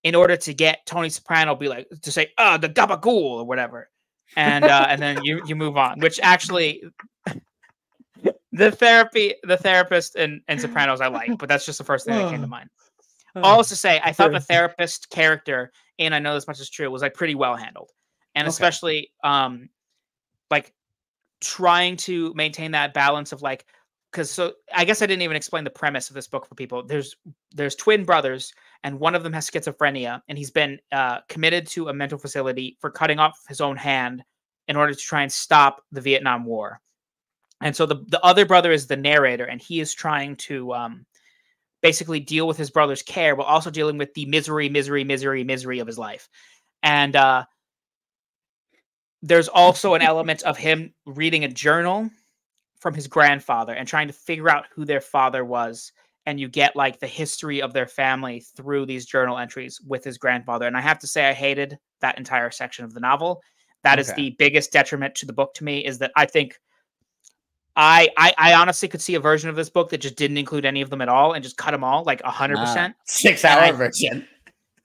in order to get Tony Soprano to say, the gabagool or whatever. And then you move on, which actually the therapist and Sopranos I like, but that's just the first thing that came to mind. All to say, I thought the therapist character, and I Know This Much Is True, was pretty well handled. And especially trying to maintain that balance of because I guess I didn't even explain the premise of this book for people. There's twin brothers, and one of them has schizophrenia, and he's been committed to a mental facility for cutting off his own hand in order to try and stop the Vietnam War. And so the other brother is the narrator, and he is trying to basically deal with his brother's care, while also dealing with the misery of his life. And there's also an element of him reading a journal from his grandfather and trying to figure out who their father was. And you get like the history of their family through these journal entries with his grandfather. And I have to say, I hated that entire section of the novel. That is the biggest detriment to the book to me, is that I think I honestly could see a version of this book that just didn't include any of them at all and just cut them all, like 100%. 6-hour version.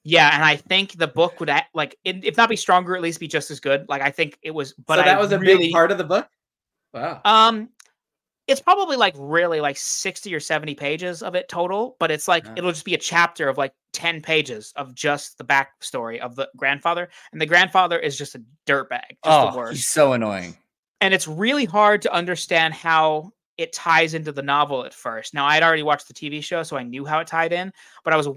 Yeah, and I think the book would like, if not be stronger, at least be just as good. Like I think it was, but so that was a big part of the book. Wow. It's probably like really like 60 or 70 pages of it total, but it's like it'll just be a chapter of like 10 pages of just the backstory of the grandfather, and the grandfather is just a dirtbag, just the worst. He's so annoying. And it's really hard to understand how it ties into the novel at first. Now, I'd already watched the TV show, so I knew how it tied in, but I was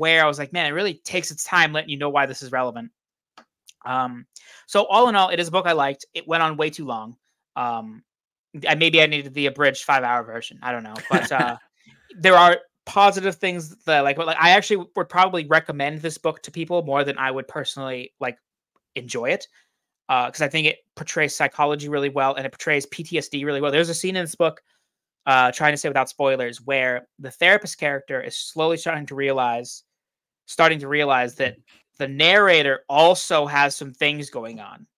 like, man, it really takes its time letting you know why this is relevant. So all in all, it is a book I liked. It went on way too long. Maybe I needed the abridged 5-hour version. I don't know, but there are positive things that I like. But like, I actually would probably recommend this book to people more than I would personally like enjoy it, because I think it portrays psychology really well and it portrays PTSD really well. There's a scene in this book, trying to say without spoilers, where the therapist character is slowly starting to realize that the narrator also has some things going on.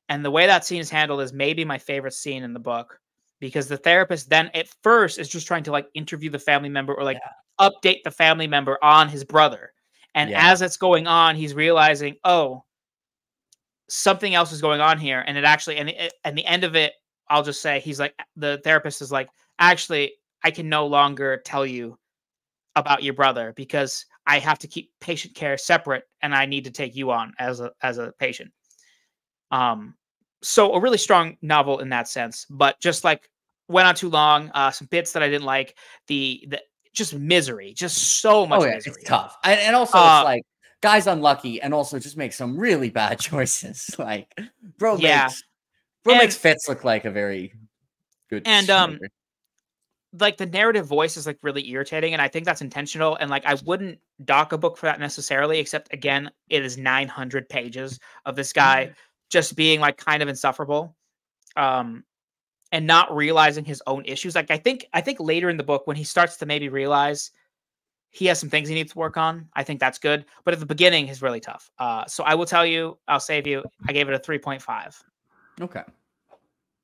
And the way that scene is handled is maybe my favorite scene in the book, because the therapist then at first is just trying to like interview the family member or like update the family member on his brother. And as it's going on, he's realizing, oh, something else is going on here. And it actually, and the end of it, I'll just say, he's like, the therapist is like, actually, I can no longer tell you about your brother because I have to keep patient care separate and I need to take you on as a patient. So a really strong novel in that sense, but just like went on too long. Some bits that I didn't like, the just misery, just so much misery. It's tough. And also it's like, guy's unlucky and also just makes some really bad choices. Like bro makes Fitz look like a very good sniper. Like the narrative voice is like really irritating, and I think that's intentional. And like I wouldn't dock a book for that necessarily, except again, it is 900 pages of this guy just being like kind of insufferable, and not realizing his own issues. Like I think later in the book when he starts to maybe realize he has some things he needs to work on, I think that's good. But at the beginning, he's really tough. So I will tell you, I'll save you. I gave it a 3.5. Okay.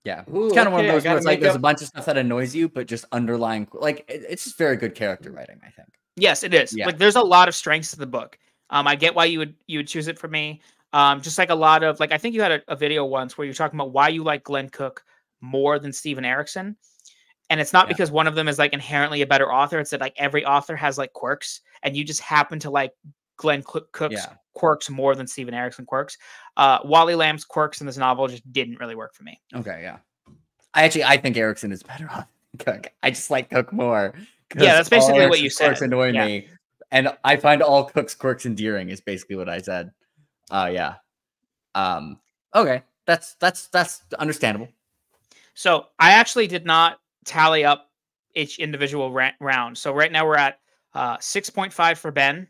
Yeah. It's kind of one of those where it's like there's a bunch of stuff that annoys you, but just underlying, like it's just very good character writing, I think. Yes, it is. Yeah. Like there's a lot of strengths to the book. I get why you would choose it for me. Just like a lot of, like, I think you had a video once where you're talking about why you like Glenn Cook more than Steven Erikson. And it's not because one of them is like inherently a better author. It's that like every author has like quirks, and you just happen to like Glenn Cook's quirks more than Steven Erikson quirks. Wally Lamb's quirks in this novel just didn't really work for me. Okay, yeah. I think Erikson is better on Cook. I just like Cook more. Yeah, that's basically what you said. Quirks annoy me, and I find all Cook's quirks endearing. Is basically what I said. Yeah. Okay, that's understandable. So I actually did not tally up each individual round. So right now we're at 6.5 for Ben,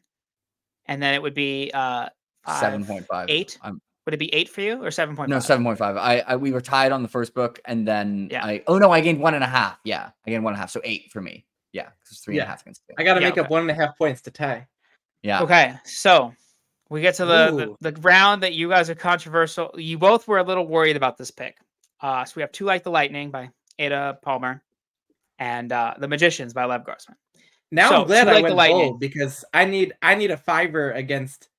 and then it would be 7.5. 8. Would it be 8 for you or 7.5? No, 7.5. We were tied on the first book, and then I gained 1.5. Yeah, I gained 1.5, so 8 for me. Yeah, because 3.5 against 2. I got to make up 1.5 points to tie. Yeah. Okay, so we get to the round that you guys are controversial. You both were a little worried about this pick. So we have Two Like the Lightning by Ada Palmer and The Magicians by Lev Grossman. Now I'm glad I went bold because I need a fiver against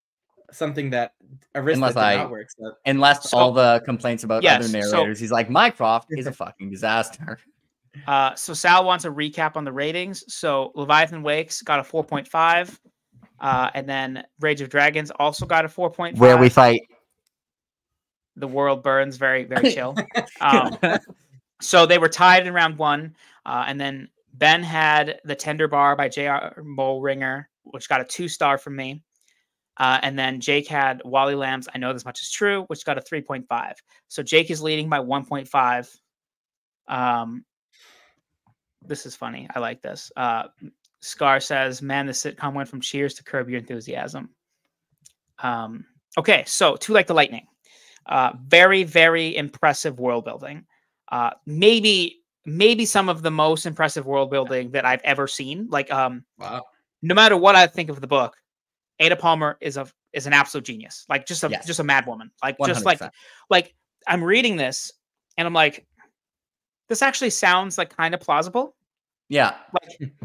something that Arista did not work. Unless all the complaints about other narrators, he's like, Mycroft is a fucking disaster. So Sal wants a recap on the ratings. So Leviathan Wakes got a 4.5. And then Rage of Dragons also got a 4.5. Where we fight. The World Burns, very, very chill. So they were tied in round 1. And then Ben had The Tender Bar by JR Moehringer, which got a 2-star from me. And then Jake had Wally Lamb's I Know This Much Is True, which got a 3.5. So Jake is leading by 1.5. This is funny. I like this. Scar says, "Man, the sitcom went from Cheers to Curb Your Enthusiasm." Okay, so Too Like the Lightning, very, very impressive world building. Maybe some of the most impressive world building that I've ever seen. Like, Wow. no matter what I think of the book, Ada Palmer is an absolute genius. Like, just a mad woman. Like, 100%. just like I'm reading this and I'm like, this actually sounds like kind of plausible. Yeah.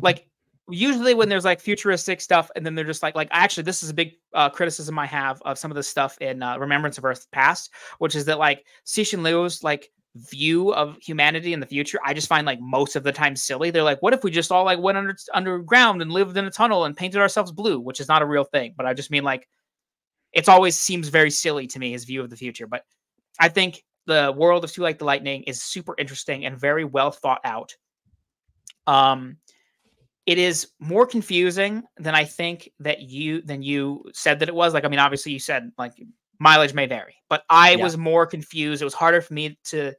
Like usually when there's like futuristic stuff and then they're just like actually this is a big criticism I have of some of the stuff in Remembrance of Earth Past, which is that like Cixin Liu's like view of humanity in the future, I just find like most of the time silly. They're like, what if we just all like went underground and lived in a tunnel and painted ourselves blue, which is not a real thing. But I just mean like it's always seems very silly to me, his view of the future. But I think the world of Too Like the Lightning is super interesting and very well thought out. It is more confusing than I think that you said that it was. Like, I mean, obviously you said like mileage may vary, but I was more confused. It was harder for me to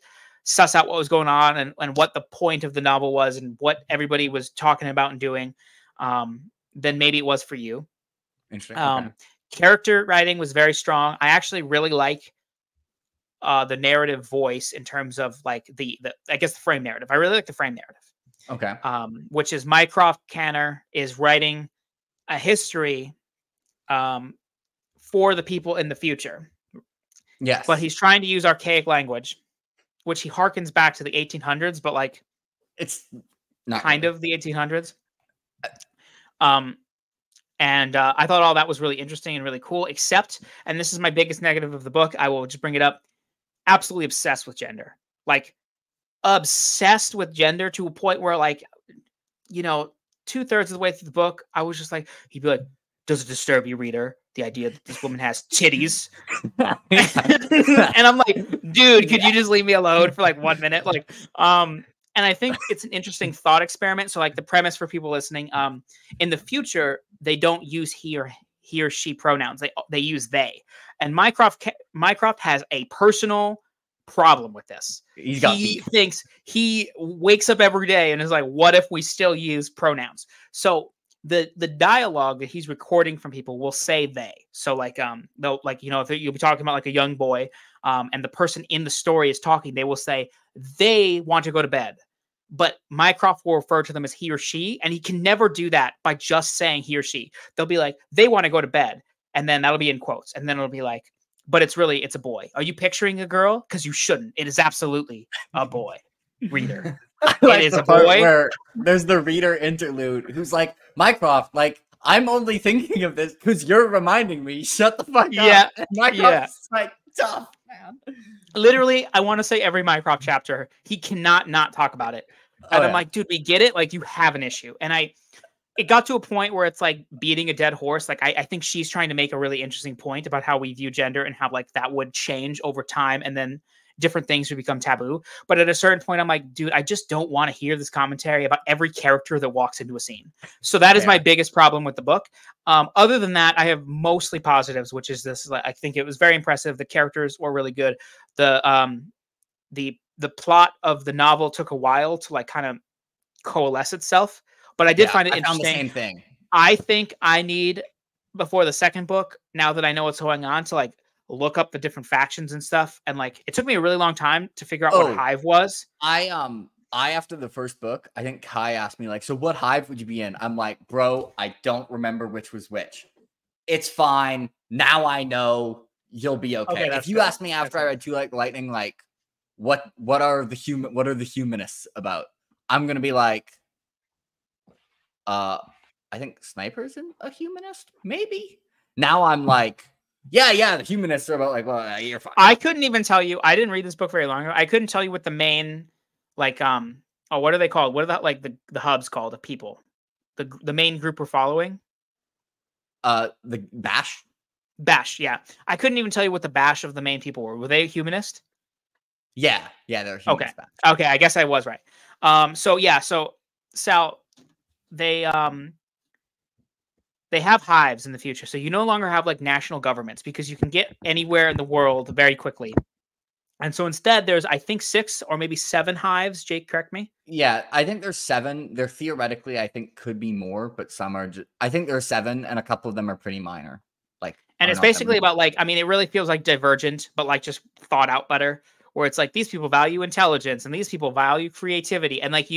suss out what was going on and what the point of the novel was and what everybody was talking about and doing than maybe it was for you. Interesting. Okay. Character writing was very strong. I actually really like the narrative voice in terms of like the I guess the frame narrative. I really like the frame narrative. Okay. Which is Mycroft Canner is writing a history for the people in the future. Yes. But he's trying to use archaic language, which he harkens back to the 1800s, but like it's not kind of the 1800s. And I thought all that was really interesting and really cool, except, and this is my biggest negative of the book, I will just bring it up, absolutely obsessed with gender. Like, obsessed with gender to a point where, like, you know, 2/3 of the way through the book, I was just like, he'd be like, does it disturb you, reader, the idea that this woman has titties? And I'm like, dude, could you just leave me alone for like 1 minute? Like, and I think it's an interesting thought experiment. So like the premise for people listening, in the future, they don't use he or she pronouns. They use they. And Mycroft has a personal problem with this. He thinks, he wakes up every day and is like, what if we still use pronouns? So the dialogue that he's recording from people will say they. So like they'll, like, you know, if you'll be talking about like a young boy and the person in the story is talking, they will say they want to go to bed, but Mycroft will refer to them as he or she, and he can never do that by just saying he or she. They'll be like, they want to go to bed, and then that'll be in quotes, and then it'll be like, but it's a boy. Are you picturing a girl? Because you shouldn't. It is absolutely a boy. Reader. Like it is a boy. Where there's the reader interlude who's like, Mycroft, like, I'm only thinking of this because you're reminding me. Shut the fuck up. Yeah. And Mycroft's like, tough, man. Literally, I want to say every Mycroft chapter, he cannot not talk about it. And I'm like, dude, we get it. Like, you have an issue. And it got to a point where it's like beating a dead horse. Like, I think she's trying to make a really interesting point about how we view gender and how like that would change over time. And then different things would become taboo. But at a certain point, I'm like, dude, I just don't want to hear this commentary about every character that walks into a scene. So that is my biggest problem with the book. Other than that, I have mostly positives, which is this. I think it was very impressive. The characters were really good. The plot of the novel took a while to like kind of coalesce itself, but I did find it interesting. The same thing. I think I need, before the second book, now that I know what's going on, to like look up the different factions and stuff. And like, it took me a really long time to figure out what hive was. I after the first book, I think Kai asked me like, so what hive would you be in? I'm like, bro, I don't remember which was which. It's fine. Now I know. You'll be okay. If you ask me after I read Too Like the Lightning, like, what are the humanists about? I'm gonna be like, I think Sniper's a humanist, maybe. Now I'm like, yeah, the humanists are about like, well, you're fine. I couldn't even tell you. I didn't read this book very long ago. I couldn't tell you what the main, like, what are they called? What are that, like, the hubs called? The people, the main group we're following. The Bash, yeah. I couldn't even tell you what the bash of the main people were. Were they humanist? Yeah, they're humanist. Okay, I guess I was right. So Sal, they have hives in the future. So you no longer have like national governments because you can get anywhere in the world very quickly. And so instead, there's, I think, 6 or maybe 7 hives. Jake, correct me. Yeah, I think there's 7. There theoretically, I think, could be more, but some are just, I think there are 7, and a couple of them are pretty minor. Like, and it's basically about like, I mean, it really feels like Divergent, but like just thought out better, where it's like these people value intelligence and these people value creativity. And like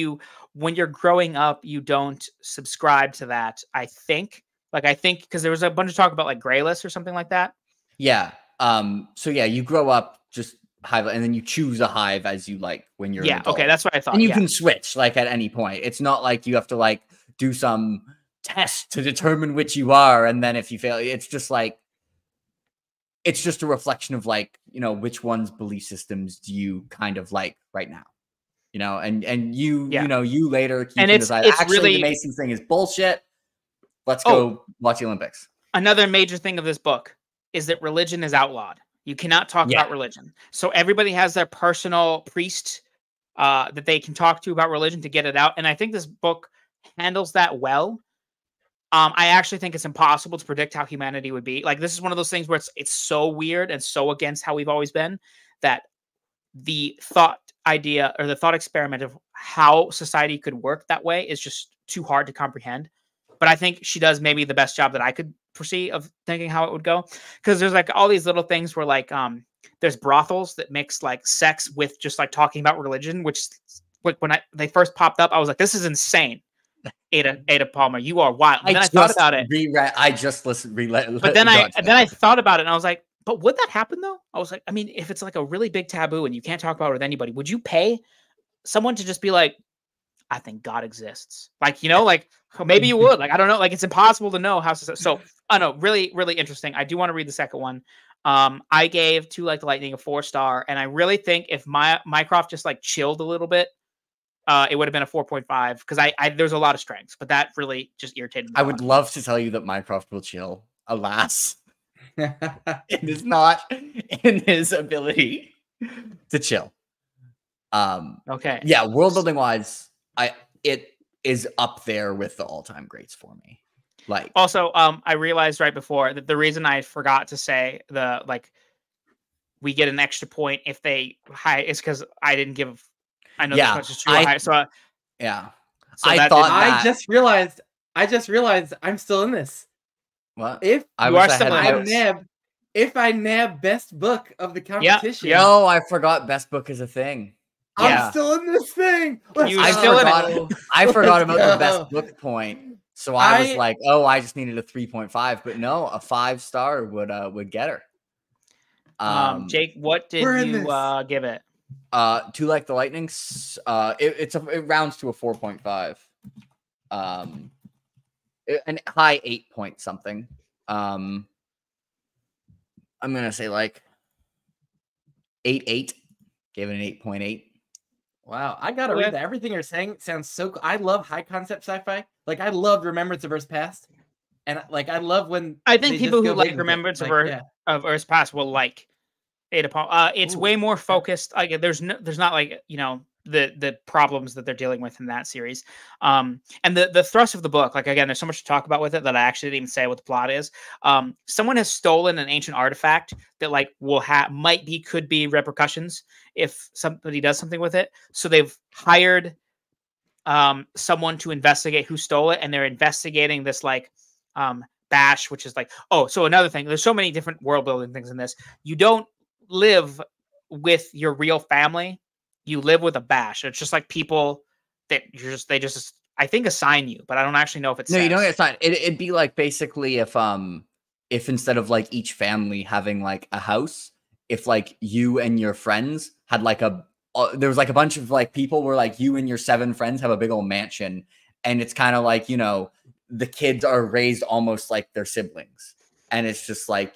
when you're growing up, you don't subscribe to that. I think because there was a bunch of talk about like Grayless or something like that. Yeah. So yeah, you grow up just hive, and then you choose a hive as you like when you're an adult. Okay, that's what I thought. And you can switch like at any point. It's not like you have to like do some test to determine which you are, and then if you fail, it's just like it's just a reflection of like, you know, which one's belief systems do you kind of like right now, you know, and you you know, you later you and can decide actually really, the Masons thing is bullshit. Let's go watch the Olympics. Another major thing of this book is that religion is outlawed. You cannot talk about religion. So everybody has their personal priest that they can talk to about religion to get it out. And I think this book handles that well. I actually think it's impossible to predict how humanity would be. Like, this is one of those things where it's so weird and so against how we've always been that the thought idea or the thought experiment of how society could work that way is just too hard to comprehend. But I think she does maybe the best job that I could foresee of thinking how it would go. Because there's like all these little things where like there's brothels that mix like sex with just like talking about religion, which when they first popped up, I was like, this is insane. Ada Palmer, you are wild. And then I thought about it. I just listened. But then I thought about it and I was like, but would that happen though? I was like, I mean, if it's like a really big taboo and you can't talk about it with anybody, would you pay someone to just be like, I think God exists? Like, you know, like maybe you would. Like, I don't know. Like, it's impossible to know how. So I don't know. Really, really interesting. I do want to read the second one. I gave Too Like the Lightning a 4-star, and I really think if Mycroft just like chilled a little bit, it would have been a 4.5 because I there's a lot of strengths, but that really just irritated me. I would love to tell you that Mycroft will chill. Alas, it is not in his ability to chill. Okay. Yeah, world building wise, it is up there with the all-time greats for me. Like, also, I realized right before that the reason I forgot to say we get an extra point if they high is because I didn't give. I know this much is true. Yeah. So I just realized I'm still in this. What? If I nab best book of the competition. Yo, I forgot best book is a thing. I'm still in this thing. I forgot about the best book point. So I was like, oh, I just needed a 3.5, but no, a 5-star would get her. Jake, what did you give it? Too Like the Lightning, it rounds to a 4.5. An high 8 point something. I'm gonna say like 8.8. Gave it an 8.8. Wow, I gotta read that. Everything you're saying sounds so cool. I love high concept sci-fi. Like, I love Remembrance of Earth's Past, and like I love when I think people who like Remembrance of Earth's Past will like Ada Palmer. It's way more focused. Like, there's not like, you know, the problems that they're dealing with in that series. And the thrust of the book, like, again, there's so much to talk about with it that I actually didn't even say what the plot is. Someone has stolen an ancient artifact that like could be repercussions if somebody does something with it. So they've hired someone to investigate who stole it, and they're investigating this like bash, which is like, so another thing, there's so many different world building things in this. You don't live with your real family. You live with a bash. It's just like people that they just I think assign you, but I don't actually know if it's you don't get assigned. It'd be like basically if instead of like each family having like a house, if like you and your friends had like there was like a bunch of like people where like you and your 7 friends have a big old mansion, and it's kind of like, you know, the kids are raised almost like their siblings. And it's just like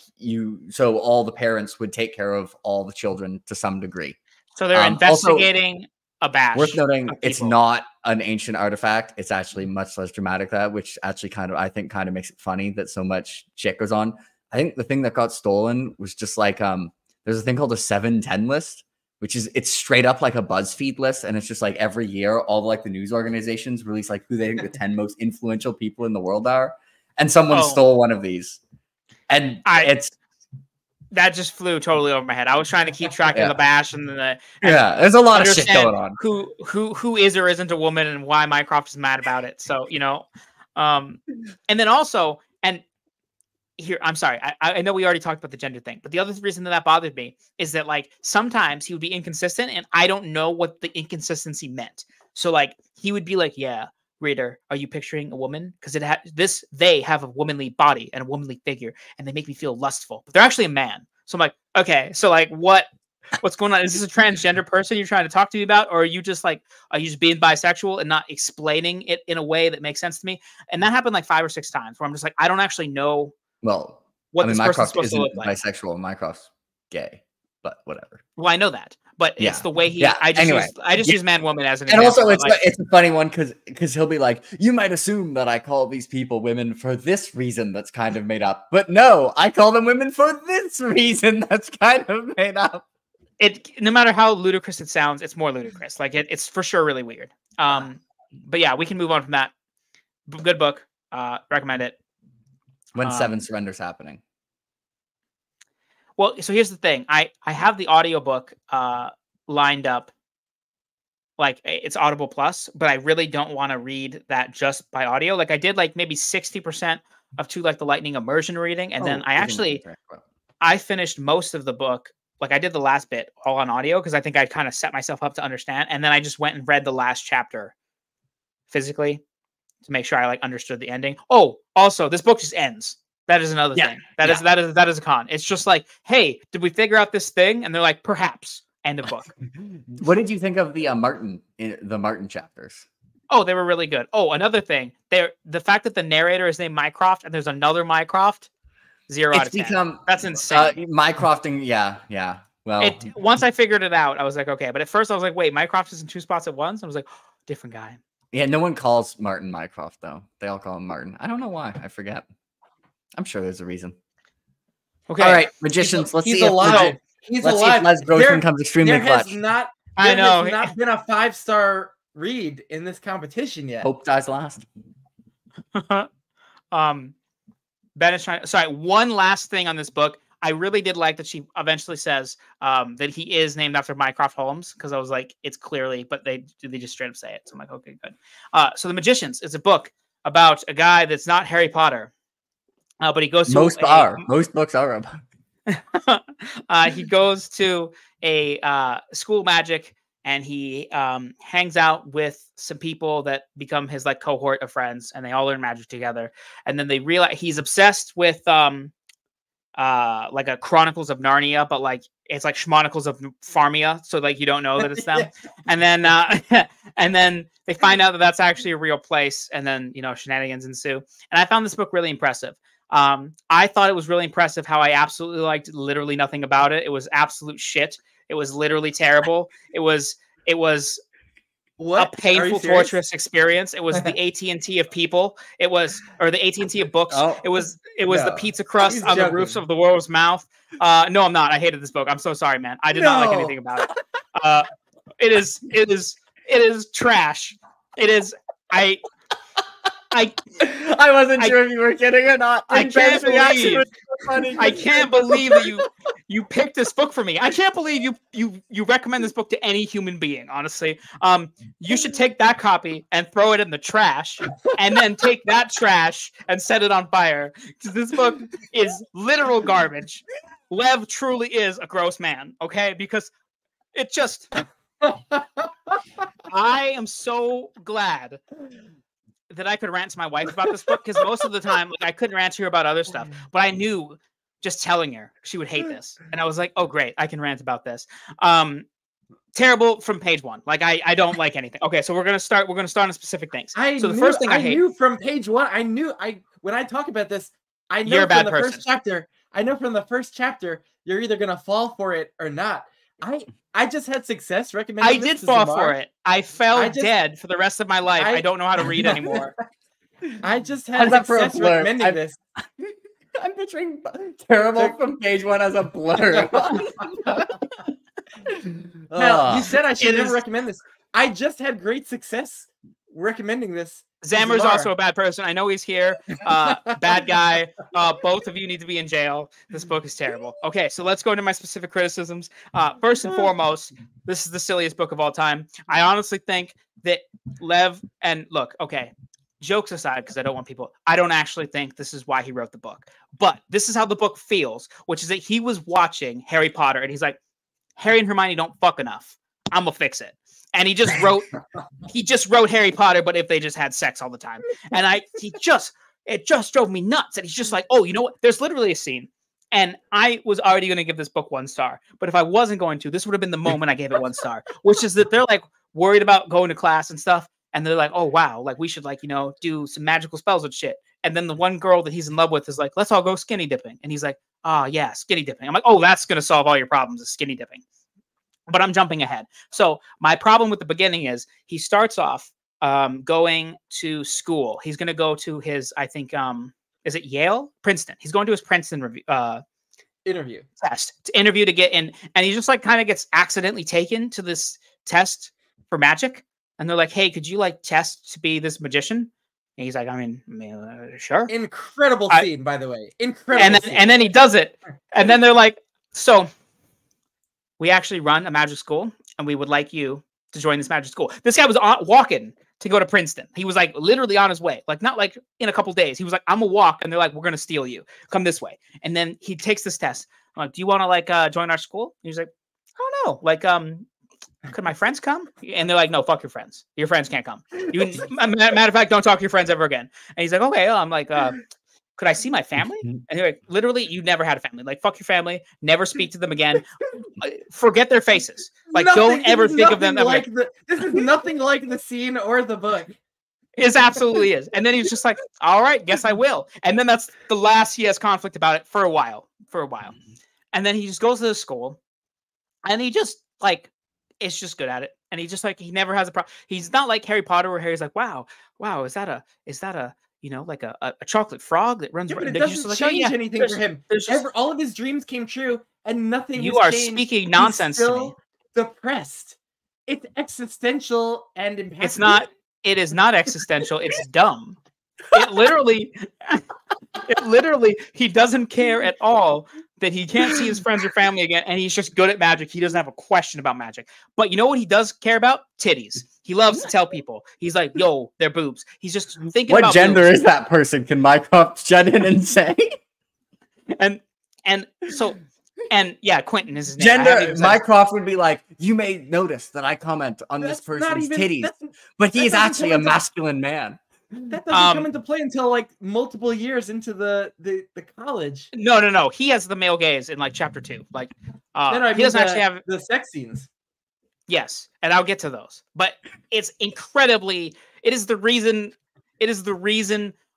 so all the parents would take care of all the children to some degree. So they're investigating a bash. Worth noting, it's not an ancient artifact. It's actually much less dramatic than that, which actually I think makes it funny that so much shit goes on. I think the thing that got stolen was just like, there's a thing called a 7-10 list, which is, it's straight up like a BuzzFeed list. And it's just like every year, all like the news organizations release like who they think the 10 most influential people in the world are. And someone stole one of these. And that just flew totally over my head. I was trying to keep track of the bash and there's a lot of shit going on. Who is or isn't a woman and why Mycroft is mad about it. So, you know, and then also, and here, I'm sorry, I know we already talked about the gender thing, but the other reason that bothered me is that like sometimes he would be inconsistent and I don't know what the inconsistency meant. So like he would be like, yeah, reader, are you picturing a woman? Because they have a womanly body and a womanly figure, and they make me feel lustful. But they're actually a man. So I'm like, okay, so like what's going on? Is this a transgender person you're trying to talk to me about, or are you just being bisexual and not explaining it in a way that makes sense to me? And that happened like 5 or 6 times where I'm just like, I don't actually know. Well, what this person's supposed to look like. Bisexual. Mycroft's gay, but whatever. Well, I know that. But it's the way he. Yeah. I just use man woman as an and example. And also, it's a funny one because he'll be like, you might assume that I call these people women for this reason that's kind of made up, but no, I call them women for this reason that's kind of made up. No matter how ludicrous it sounds, it's more ludicrous. Like it's for sure really weird. But yeah, we can move on from that. Good book. Recommend it. When 7 Surrenders happening. Well, so here's the thing. I have the audiobook lined up. Like it's Audible Plus, but I really don't want to read that just by audio. Like I did like maybe 60% of To Like the Lightning immersion reading. And then I finished most of the book. Like I did the last bit all on audio because I think I kind of set myself up to understand. And then I just went and read the last chapter physically to make sure I like understood the ending. Oh, also this book just ends. That is another thing. That is a con. It's just like, hey, did we figure out this thing? And they're like, perhaps. End of book. What did you think of the Martin chapters? Oh, they were really good. Oh, another thing. The fact that the narrator is named Mycroft and there's another Mycroft, 0 out of 10. That's insane. Mycrofting, yeah. Well, once I figured it out, I was like, okay. But at first I was like, wait, Mycroft is in 2 spots at once? I was like, oh, different guy. Yeah, no one calls Martin Mycroft, though. They all call him Martin. I don't know why. I forget. I'm sure there's a reason. Okay. All right, magicians. Let's see alive. He's alive. See if Lev Grossman comes extremely clutch. There has not been a 5-star read in this competition yet. Hope dies last. Ben is trying. Sorry, one last thing on this book. I really did like that she eventually says that he is named after Mycroft Holmes, because I was like, it's clearly, but they just straight up say it. So I'm like, okay, good. So The Magicians is a book about a guy that's not Harry Potter, but he goes to most books are about. He goes to a school magic, and he hangs out with some people that become his like cohort of friends, and they all learn magic together. And then they realize he's obsessed with like a Chronicles of Narnia, but like it's like Schmonicles of Farmia, so like you don't know that it's them. And then and then they find out that that's actually a real place, and then shenanigans ensue. And I found this book really impressive. I thought it was really impressive how I absolutely liked literally nothing about it. It was absolute shit. It was literally terrible. It was a painful, torturous experience. It was the AT&T of people. It was, or the AT&T of books. Oh, it was the pizza crust on the roofs of the world's mouth. No, I'm not. I hated this book. I'm so sorry, man. I did not like anything about it. It is trash. It is. I wasn't sure if you were kidding or not. I can't believe that you picked this book for me. I can't believe you recommend this book to any human being, honestly. You should take that copy and throw it in the trash, and then take that trash and set it on fire. Because this book is literal garbage. Lev truly is a gross man, okay? Because it just... I am so glad that I could rant to my wife about this book, because most of the time, like, I couldn't rant to her about other stuff, but I knew just telling her she would hate this, and I was like, oh great, I can rant about this. Terrible from page 1. Like I don't like anything. Okay, so we're gonna start on specific things. The first thing I knew from page 1. When I talk about this, I know from the first chapter. I know from the first chapter you're either gonna fall for it or not. I just had success recommending. I did fall for it. I fell dead for the rest of my life. I don't know how to read anymore. I just had success recommending this. I'm picturing terrible from page 1 as a blur. Now, you said I should never recommend this. I just had great success recommending this. Zammer's also a bad person. I know he's here. Bad guy. Both of you need to be in jail. This book is terrible. Okay, so let's go into my specific criticisms. First and foremost, this is the silliest book of all time. I honestly think that Lev, and look, okay, jokes aside, because I don't want people, I don't actually think this is why he wrote the book. But this is how the book feels, which is that he was watching Harry Potter, and he's like, Harry and Hermione don't fuck enough. I'm gonna fix it. And he just wrote Harry Potter, but if they just had sex all the time. And it just drove me nuts. And he's just like, oh, you know what? There's literally a scene. And I was already going to give this book 1 star. But if I wasn't going to, this would have been the moment I gave it 1 star, which is that they're like worried about going to class and stuff. And they're like, oh, wow, like we should like, you know, do some magical spells and shit. And then the one girl that he's in love with is like, let's all go skinny dipping. And he's like, oh, yeah, skinny dipping. I'm like, oh, that's going to solve all your problems is skinny dipping. But I'm jumping ahead. So my problem with the beginning is he starts off going to school. He's going to go to his, I think, is it Yale? Princeton. He's going to his Princeton interview test to interview to get in. And he just like kind of gets accidentally taken to this test for magic. And they're like, hey, could you like test to be this magician? And he's like, I mean sure. Incredible scene, by the way. Incredible. And then he does it. And then they're like, so we actually run a magic school, and we would like you to join this magic school. This guy was walking to go to Princeton. He was like literally on his way, like not like in a couple days. He was like, I'm gonna walk, and they're like, we're gonna steal you. Come this way. And then he takes this test. I'm like, do you want to like join our school? And he's like, I don't know. Like, could my friends come? And they're like, no, fuck your friends. Your friends can't come. Matter of fact, don't talk to your friends ever again. And he's like, okay. I'm like, could I see my family? And they're like, literally, you never had a family. Like, fuck your family. Never speak to them again. Forget their faces. Like, don't ever think of them. This is nothing like the scene or the book. It absolutely is. And then he's just like, all right, guess I will. And then that's the last he has conflict about it for a while. And then he just goes to the school, and he just like, is just good at it. And he just like, he never has a problem. He's not like Harry Potter where Harry's like, wow, is that a you know, like a chocolate frog that runs. Yeah, but it doesn't change anything for him. All of his dreams came true, and nothing. You are speaking nonsense to me. Depressed. It's existential and impactful. It's not. It is not existential. It's dumb. It literally, he doesn't care at all that he can't see his friends or family again, and he's just good at magic. He doesn't have a question about magic. But you know what he does care about? Titties. He loves to tell people. He's like, yo, they're boobs. He's just thinking about what gender boobs. is that person? Can Mycroft jet in and say? And yeah, Quentin is his name. Gender, Mycroft would be like, you may notice that I comment on this person's titties, but he is actually a masculine man. That doesn't come into play until like multiple years into the college. No. He has the male gaze in like chapter 2. Like, he doesn't actually have the sex scenes. Yes, and I'll get to those. But it's incredibly. It is the reason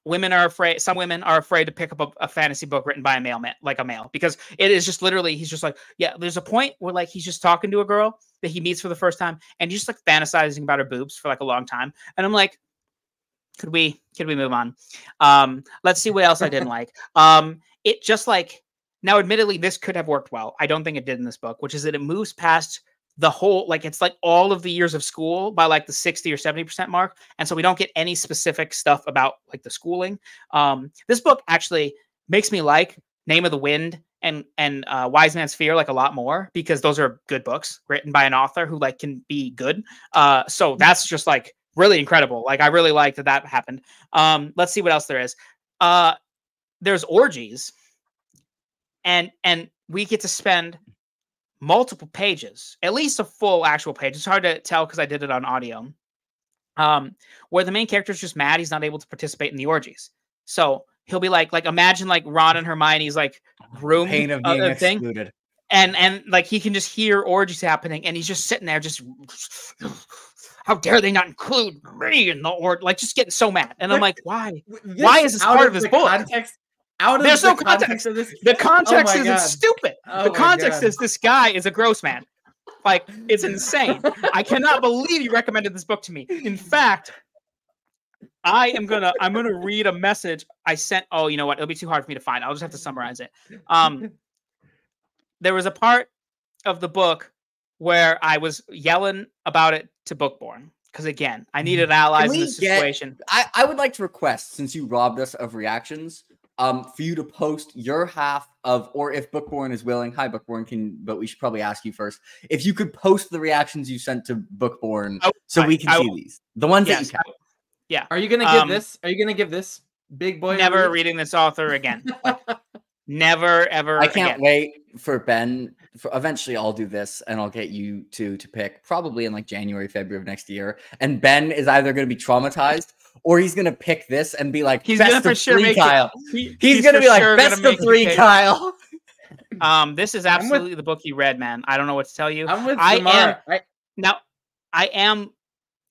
women are afraid. Some women are afraid to pick up a fantasy book written by a male, because it is just literally. He's just like, yeah. There's a point where like he's just talking to a girl that he meets for the first time, and he's just like fantasizing about her boobs for like a long time, and I'm like, could we move on? Let's see what else I didn't like. It just like now, admittedly, this could have worked well. I don't think it did in this book, which is that it moves past the whole, like it's like all of the years of school by like the 60 or 70% mark. And so we don't get any specific stuff about like the schooling. This book actually makes me like Name of the Wind and Wise Man's Fear like a lot more, because those are good books written by an author who like can be good. So that's just like really incredible. Like I really like that happened. Let's see what else there is. There's orgies, and we get to spend multiple pages, at least a full actual page. It's hard to tell because I did it on audio. Where the main character is just mad he's not able to participate in the orgies. So he'll be like imagine like Ron and Hermione's like room pain of being excluded. And like he can just hear orgies happening, and he's just sitting there just how dare they not include me in the orgy, like just getting so mad. And I'm like, why is this part of this book? There's no context. The context is stupid. The context is this guy is a gross man. Like, it's insane. I cannot believe you recommended this book to me. In fact, I'm gonna read a message I sent. Oh, you know what? It'll be too hard for me to find. I'll just have to summarize it. There was a part of the book where I was yelling about it to Bookborn. Because again, I needed allies in we this situation. I would like to request, since you robbed us of reactions, for you to post your half of, or if Bookborn is willing, hi Bookborn, but we should probably ask you first, if you could post the reactions you sent to Bookborn so we can see these. The ones that you can. Yeah. Are you gonna give this? Are you gonna give this big boy? Never reading this author again. Like, never ever. I can't again. wait for Ben. Eventually, I'll do this, and I'll get you two to pick, probably in like January, February of next year. And Ben is either going to be traumatized, or he's going to pick this and be like, he's best gonna for of sure three, make Kyle. it. He's going to be like, best of three, Kyle. This is absolutely the book you read, man. I don't know what to tell you. I'm with Zamar. I am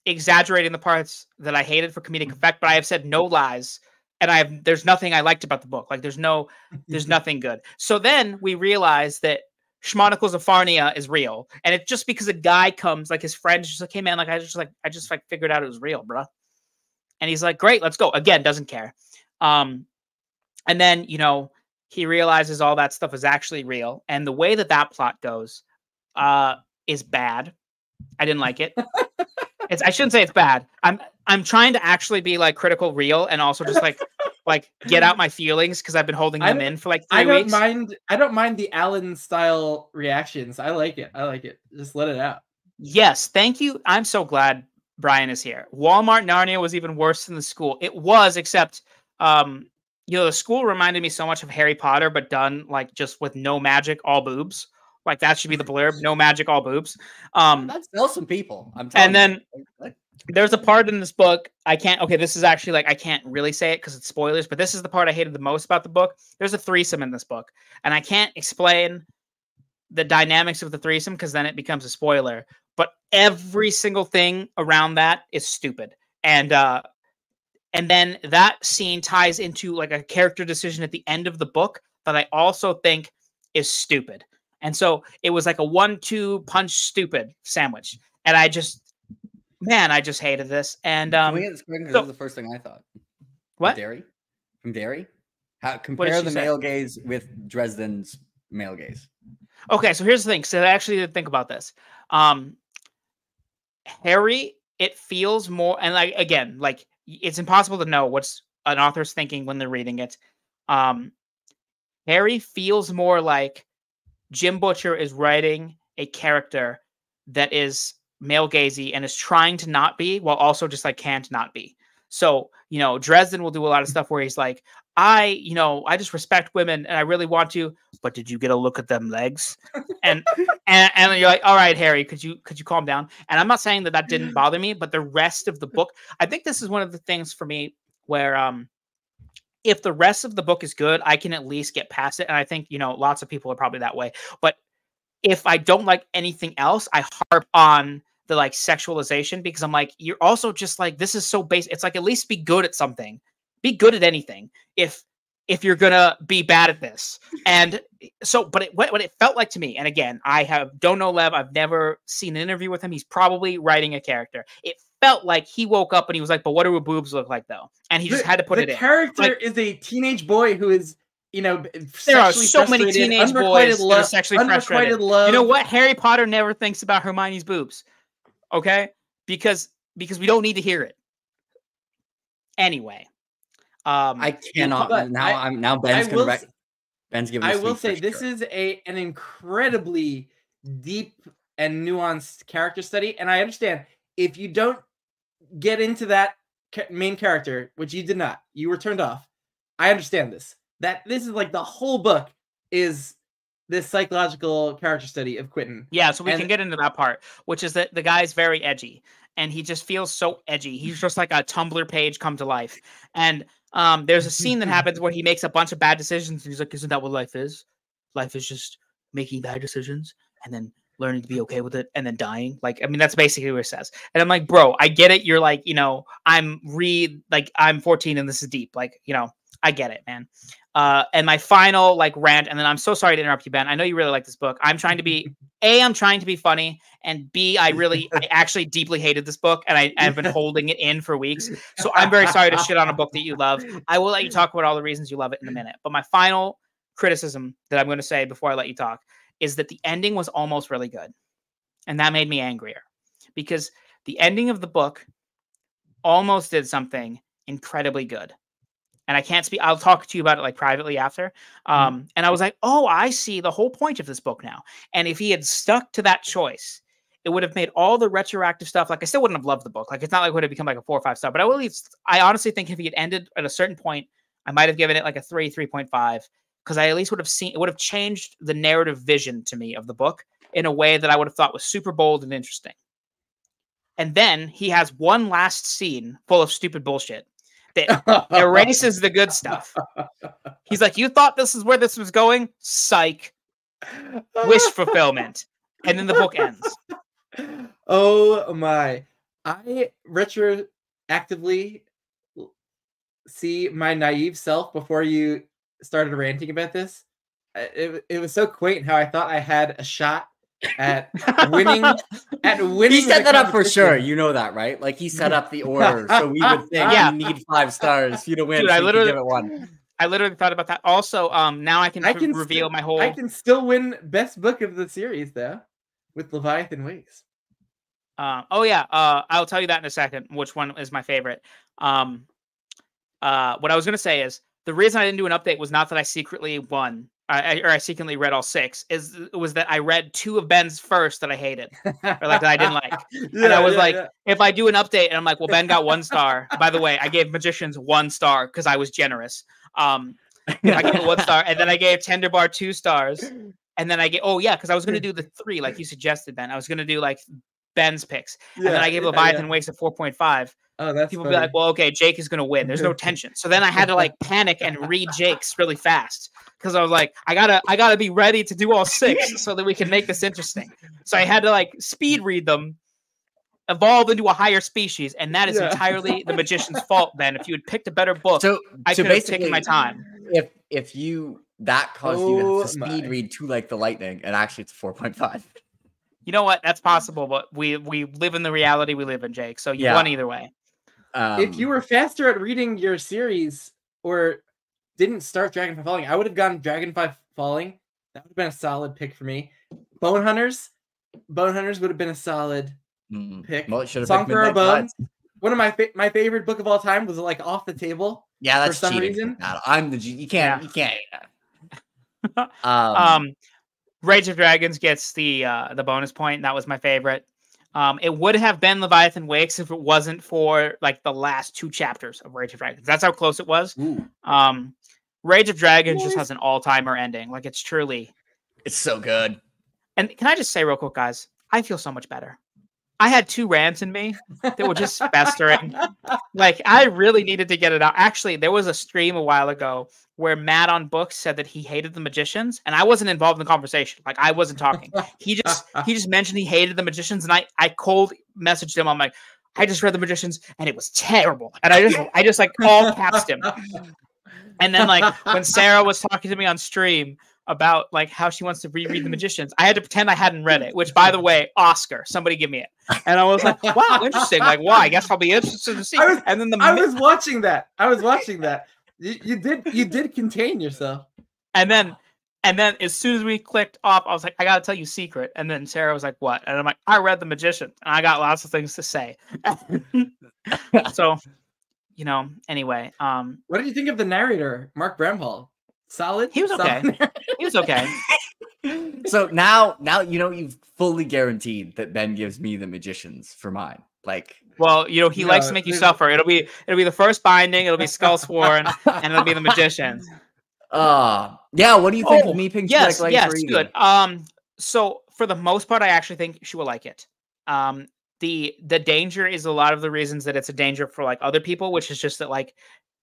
exaggerating the parts that I hated for comedic effect, but I have said no lies. And there's nothing I liked about the book. Like there's nothing good. So then we realize that Schmonicles of Farnia is real. And it's just because a guy comes, like his friend just like, hey man, like I just figured out it was real, bro. And he's like, great, let's go. Again, doesn't care. And then, he realizes all that stuff is actually real. And the way that plot goes is bad. I didn't like it. I shouldn't say it's bad. I'm trying to actually be like critical real and also just like get out my feelings because I've been holding them in for like 3 weeks. I don't mind the Alan style reactions. I like it. Just let it out. Yes, thank you. I'm so glad Brian is here. Walmart Narnia was even worse than the school. It was, except the school reminded me so much of Harry Potter, but done like just with no magic, all boobs. Like that should be the blurb. No magic, all boobs. That sells some people. I'm telling you. And then there's a part in this book. This is actually like, I can't really say it because it's spoilers, but this is the part I hated the most about the book. There's a threesome in this book, and I can't explain the dynamics of the threesome because then it becomes a spoiler. But every single thing around that is stupid. And then that scene ties into like a character decision at the end of the book that I also think is stupid. And so it was like a 1-2 punch stupid sandwich. And I just hated this. And can we get this quick? This is the first thing I thought. What? From Derry? Compare the male gaze with Dresden's male gaze. Okay, so here's the thing. So I actually did think about this. Harry, it feels more, and like again, like it's impossible to know what's an author's thinking when they're reading it. Harry feels more like Jim Butcher is writing a character that is male gazy and is trying to not be, while also just like can't not be. So, Dresden will do a lot of stuff where he's like, I just respect women and I really want to, but did you get a look at them legs? And you're like, all right, Harry, could you calm down? And I'm not saying that didn't bother me, but the rest of the book, I think this is one of the things for me where, if the rest of the book is good, I can at least get past it. And I think, lots of people are probably that way. But if I don't like anything else, I harp on the like sexualization because I'm like, you're also just like, this is so basic. It's like, at least be good at something. Be good at anything if you're going to be bad at this. And so, but what it felt like to me, and again, don't know Lev. I've never seen an interview with him. He's probably writing a character. It felt like he woke up and he was like, but what do her boobs look like though? And he just had to put it in. The character is a teenage boy who is, there are so many teenage boys that are sexually frustrated. You know what? Harry Potter never thinks about Hermione's boobs. Okay? Because we don't need to hear it. Anyway. I cannot. Now Ben's going to Ben's giving. I will say this is an incredibly deep and nuanced character study, and I understand if you don't get into that main character, which you did not, you were turned off. I understand this. That this is like the whole book is this psychological character study of Quentin. Yeah, so we can get into that part, which is that the guy's very edgy, and he just feels so edgy. He's just like a Tumblr page come to life, and there's a scene that happens where he makes a bunch of bad decisions. And he's like, isn't that what life is? Life is just making bad decisions and then learning to be okay with it and then dying. Like, I mean, that's basically what it says. And I'm like, bro, I get it. You're like, I'm 14 and this is deep. Like, I get it, man. And my final rant, and then I'm so sorry to interrupt you, Ben. I know you really like this book. I'm trying to be I'm trying to be funny, and B, I actually deeply hated this book, and I've been holding it in for weeks. So I'm very sorry to shit on a book that you love. I will let you talk about all the reasons you love it in a minute. But my final criticism that I'm going to say before I let you talk is that the ending was almost really good, and that made me angrier because the ending of the book almost did something incredibly good. And I can't speak. I'll talk to you about it like privately after. And I was like, oh, I see the whole point of this book now. And if he had stuck to that choice, it would have made all the retroactive stuff. Like I still wouldn't have loved the book. Like it's not like it would have become like a 4 or 5 star. But I honestly think if he had ended at a certain point, I might have given it like a 3.5, because I at least would have seen it would have changed the narrative vision to me of the book in a way that I would have thought was super bold and interesting. And then he has one last scene full of stupid bullshit that erases the good stuff. He's like, you thought this is where this was going? Psych. Wish fulfillment. And then the book ends. Oh my. I retroactively see my naive self before you started ranting about this. It was so quaint how I thought I had a shot at winning. He set that up for sure. You know that, right? Like he set up the order, so we would think you need 5 stars for you to win. Dude, so I literally give it 1. I literally thought about that. Also, now I can reveal my whole. I can still win best book of the series though, with Leviathan Wakes. Oh yeah. I'll tell you that in a second. Which one is my favorite? What I was gonna say is the reason I didn't do an update was not that I secretly won. I secretly read all 6. Was that I read 2 of Ben's first that I hated, or like that I didn't like, and I was if I do an update, and I'm like, well, Ben got 1 star. By the way, I gave Magicians 1 star because I was generous. I gave it 1 star, and then I gave Tender Bar 2 stars, and then I gave because I was gonna do the 3 like you suggested, Ben. I was gonna do like Ben's picks, and then I gave Leviathan Wakes a 4.5. Oh, that's people funny. be like, well, okay, Jake is gonna win. There's no tension. So then I had to like panic and read Jake's really fast because I was like, I gotta be ready to do all 6 so that we can make this interesting. So I had to like speed read them, evolve into a higher species, and that is entirely the Magician's fault. Ben, if you had picked a better book, I could have taken my time. If you that caused you to speed read to like the lightning, and actually it's 4.5. You know what? That's possible, but we live in the reality we live in, Jake. So you won either way. If you were faster at reading your series or didn't start Dragonfly Falling, I would have gone Dragonfly Falling. That would have been a solid pick for me. Bone Hunters would have been a solid pick. Well, it should have Song picked for a Midnight Bone. Gods. One of my favorite book of all time was like Off the Table. Yeah, that's for some cheating. reason. I'm the you can't. Rage of Dragons gets the bonus point. That was my favorite. It would have been Leviathan Wakes if it wasn't for like the last 2 chapters of Rage of Dragons. That's how close it was. Rage of Dragons just has an all-timer ending. Like it's so good. And can I just say real quick, guys, I feel so much better. I had 2 rants in me that were just festering. Like I really needed to get it out. Actually, there was a stream a while ago where Matt on Books said that he hated the Magicians, and I wasn't involved in the conversation. Like I wasn't talking. He just mentioned he hated the Magicians, and I cold messaged him. I'm like, I just read the Magicians, and it was terrible. And I just like all capped him. And then like when Sarah was talking to me on stream about like how she wants to reread the Magicians, I had to pretend I hadn't read it, which by the way, Oscar, somebody give me it. And I was like, wow, interesting. Like, wow, I guess I'll be interested to see. I was watching that. You did contain yourself. And then as soon as we clicked off, I was like, I gotta tell you a secret. And then Sarah was like, what? And I'm like, I read the Magician and I got lots of things to say. So, anyway. What did you think of the narrator, Mark Bramhall? Solid? He was okay. He was okay. So now you've fully guaranteed that Ben gives me the Magicians for mine. Like, well, he likes to make you suffer. It'll be the first binding. It'll be Skullsworn, and it'll be the Magicians. Yeah. What do you think of me picking? Yes, good. So for the most part, I actually think she will like it. The danger is a lot of the reasons that it's a danger for like other people, which is just that like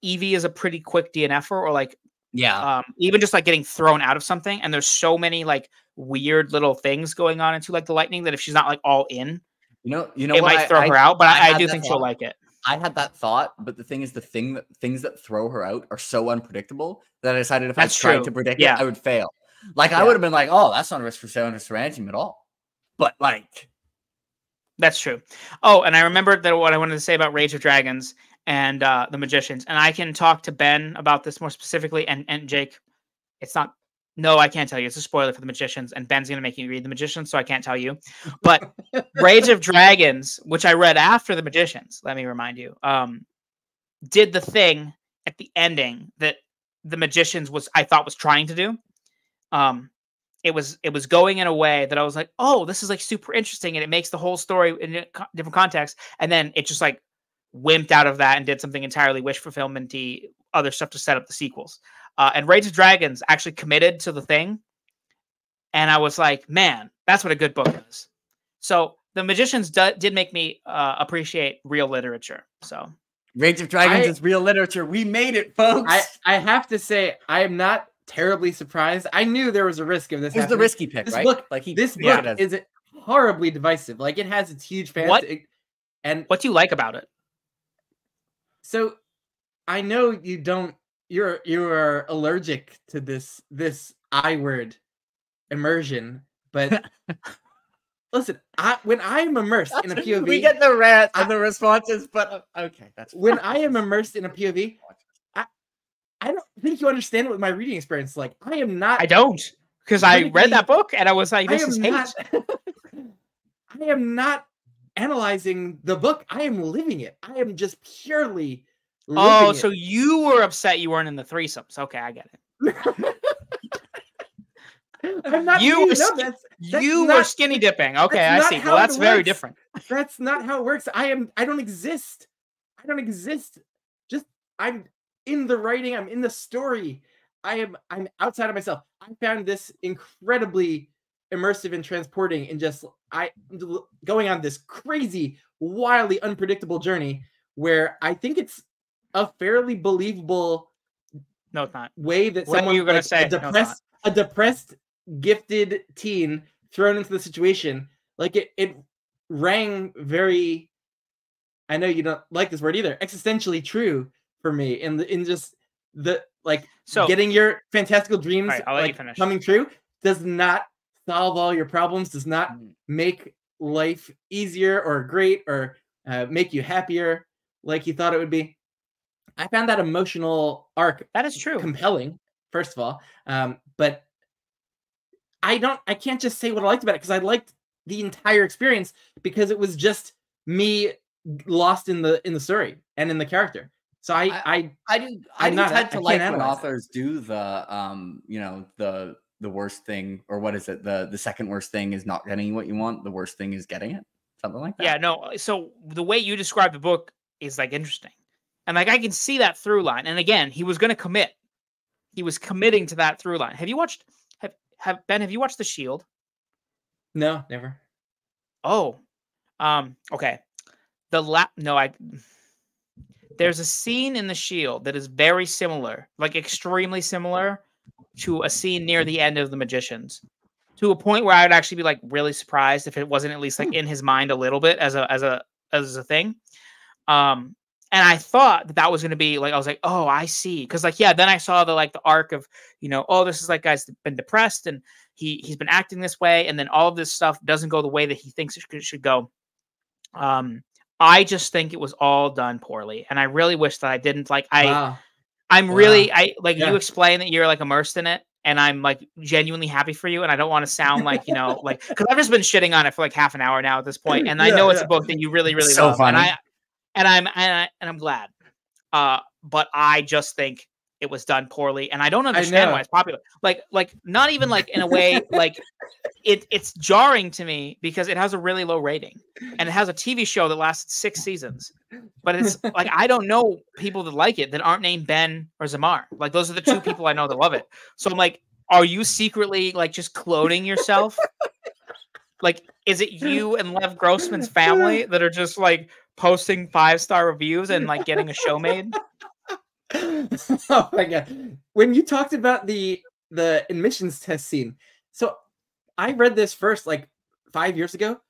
Evie is a pretty quick DNFer, or like even just like getting thrown out of something. And there's so many like weird little things going on into like the lightning that if she's not like all in, it might throw her out. But I do think she'll like it. I had that thought, but the thing is, things that throw her out are so unpredictable that I decided if I tried to predict it, I would fail. Like I would have been like, "Oh, that's not a risk for sale under Serantium at all." But like, that's true. Oh, and I remembered that what I wanted to say about Rage of Dragons and the Magicians, and I can talk to Ben about this more specifically. And Jake, it's not No, I can't tell you. It's a spoiler for The Magicians, and Ben's going to make you read The Magicians, so I can't tell you. But Rage of Dragons, which I read after The Magicians, let me remind you, did the thing at the ending that The Magicians I thought was trying to do. It was going in a way that I was like, oh, this is like super interesting, and it makes the whole story in a different context. And then it just like wimped out of that and did something entirely wish fulfillment-y, other stuff to set up the sequels. And Rage of Dragons actually committed to the thing. And I was like, man, that's what a good book is. So The Magicians did make me appreciate real literature. So Rage of Dragons is real literature. We made it, folks. I have to say, I am not terribly surprised. I knew there was a risk of this. It was the risky pick, right? Book, this book is horribly divisive. Like, it has its huge fans. What do you like about it? So, I know you don't. You are allergic to this I word, immersion. But listen, when I am immersed in a POV, we get the rant and the responses. But okay, that's fine. When I am immersed in a POV, I don't think you understand what my reading experience is like. I am not. I don't, because I read that book and I was like, this is hate. I am not analyzing the book. I am living it. I am just purely. Oh, so you were upset you weren't in the threesomes. Okay, I get it. I'm not. You were skinny dipping. Okay, I see. Well, that's very different. That's not how it works. I don't exist. I don't exist. I'm in the writing. I'm in the story. I'm outside of myself. I found this incredibly immersive and transporting, and just going on this crazy, wildly unpredictable journey where I think it's a fairly believable. No, it's not. Way that someone you were going to say a depressed, gifted teen thrown into the situation, like it rang very. I know you don't like this word either. Existentially true for me, in just the getting your fantastical dreams coming true does not solve all your problems. Does not make life easier or great or make you happier like you thought it would be. I found that emotional arc that is true compelling, first of all, but I can't just say what I liked about it, because I liked the entire experience because it was just me lost in the story and in the character. So I tend to like when authors do the worst thing, or what is it? The second worst thing is not getting what you want. The worst thing is getting it. Something like that. Yeah, no. So the way you describe the book is like interesting. And like I can see that through line. And again, he was going to commit. He was committing to that through line. Have you watched Ben, have you watched The Shield? No, never. Oh. Okay. There's a scene in The Shield that is very similar, like extremely similar to a scene near the end of The Magicians, to a point where I would actually be like really surprised if it wasn't at least like in his mind a little bit as a thing. And I thought that was going to be like, I was like, oh, I see. Because like, yeah, then I saw the arc of, oh, this is like guy's been depressed and he's been acting this way. And then all of this stuff doesn't go the way that he thinks it should go. I just think it was all done poorly. And I really wish that I didn't you explain that you're like immersed in it. And I'm like genuinely happy for you. And I don't want to sound like, because I've just been shitting on it for like half an hour now at this point. And I know it's a book that you really, really love. Funny. And I'm glad. But I just think it was done poorly, and I don't understand why it's popular. Like not even like in a way like it's jarring to me because it has a really low rating and it has a TV show that lasted 6 seasons. But it's like I don't know people that like it that aren't named Ben or Zamar. Like those are the two people I know that love it. So I'm like, are you secretly like just cloning yourself? Like, is it you and Lev Grossman's family that are just like posting 5-star reviews and like getting a show made? Oh my god! When you talked about the admissions test scene, so I read this first like 5 years ago.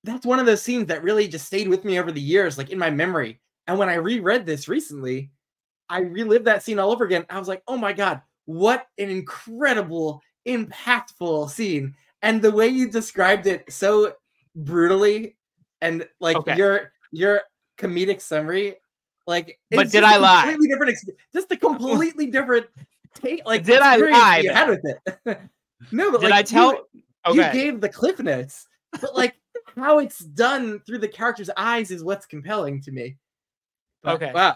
That's one of those scenes that really just stayed with me over the years, like in my memory. And when I reread this recently, I relived that scene all over again. I was like, oh my god, what an incredible, impactful scene! And the way you described it so brutally, and like your comedic summary, like, but did I lie? Just a completely different like Did I lie, you had with it. No, but Did like, I tell? you Okay. gave the cliff notes, but like how it's done through the character's eyes is what's compelling to me. But, Okay. wow,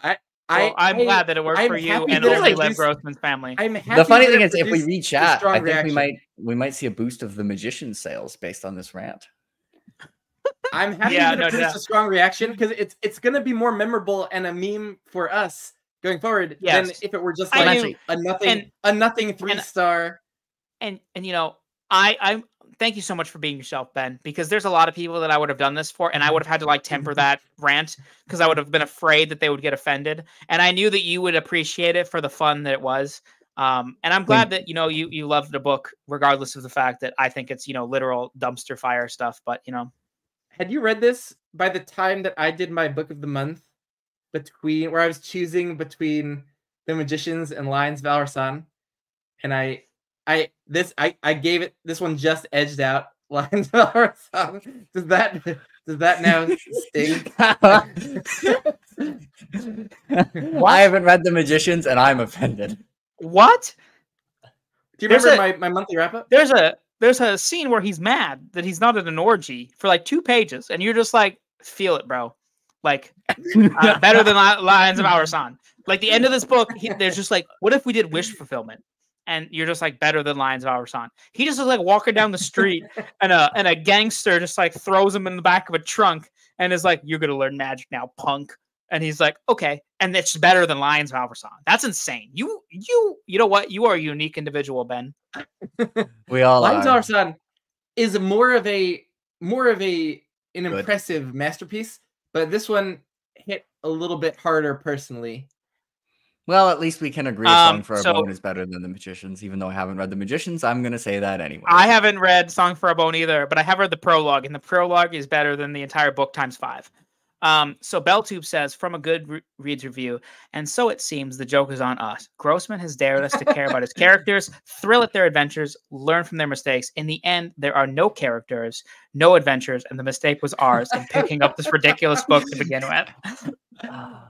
I'm glad that it worked I'm for you happy and that it only Lev produced- Grossman's family. I'm happy The funny that thing it is, if we produced read a chat, strong I think reaction. we might see a boost of the magician sales based on this rant. I'm happy Yeah, that it no produced doubt. a strong reaction because it's gonna be more memorable and a meme for us going forward than Yes. if it were just I like knew- a nothing and- 3-star. And you know, I thank you so much for being yourself, Ben, because there's a lot of people that I would have done this for, and I would have had to like temper that rant because I would have been afraid that they would get offended, and I knew that you would appreciate it for the fun that it was. And I'm glad that you loved the book, regardless of the fact that I think it's literal dumpster fire stuff. But Had you read this by the time that I did my book of the month, where I was choosing between The Magicians and Lions of Al-Rassan, and I gave it this one just edged out Lions of Al-Rassan. Does that now sting? I haven't read The Magicians, and I'm offended. what? Do you remember my monthly wrap up? There's a scene where he's mad that he's not at an orgy for like 2 pages, and you're just like, feel it, bro. Like, better than Lions of Al-Rassan. Like the end of this book, there's just like, what if we did wish fulfillment? And you're just like, better than Lions of Al-Rassan. He just is like walking down the street, and a gangster just like throws him in the back of a trunk and is like, "You're gonna learn magic now, punk." And he's like, "Okay," and it's better than Lions of Al-Rassan. That's insane. You know what? You are a unique individual, Ben. We all Lions of are. Al-Rassan is more of an impressive masterpiece, but this one hit a little bit harder personally. Well, at least we can agree a Song for a Bone is better than The Magicians. Even though I haven't read The Magicians, I'm going to say that anyway. I haven't read Song for a Bone either, but I have read the prologue, and the prologue is better than the entire book times 5. So Belltube says, from a good reads review, and so it seems the joke is on us. Grossman has dared us to care about his characters, thrill at their adventures, learn from their mistakes. In the end, there are no characters, no adventures, and the mistake was ours in picking up this ridiculous book to begin with. I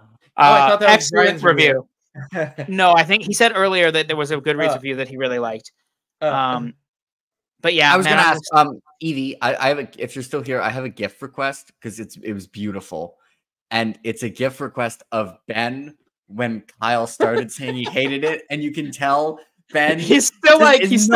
thought that was excellent Brian's review. No, I think he said earlier that there was a Goodreads review that he really liked. But yeah, I was going to ask Evie. I have if you're still here, I have a gift request because it was beautiful, and it's a gift request of Ben when Kyle started saying he hated it, and you can tell Ben he's still like this.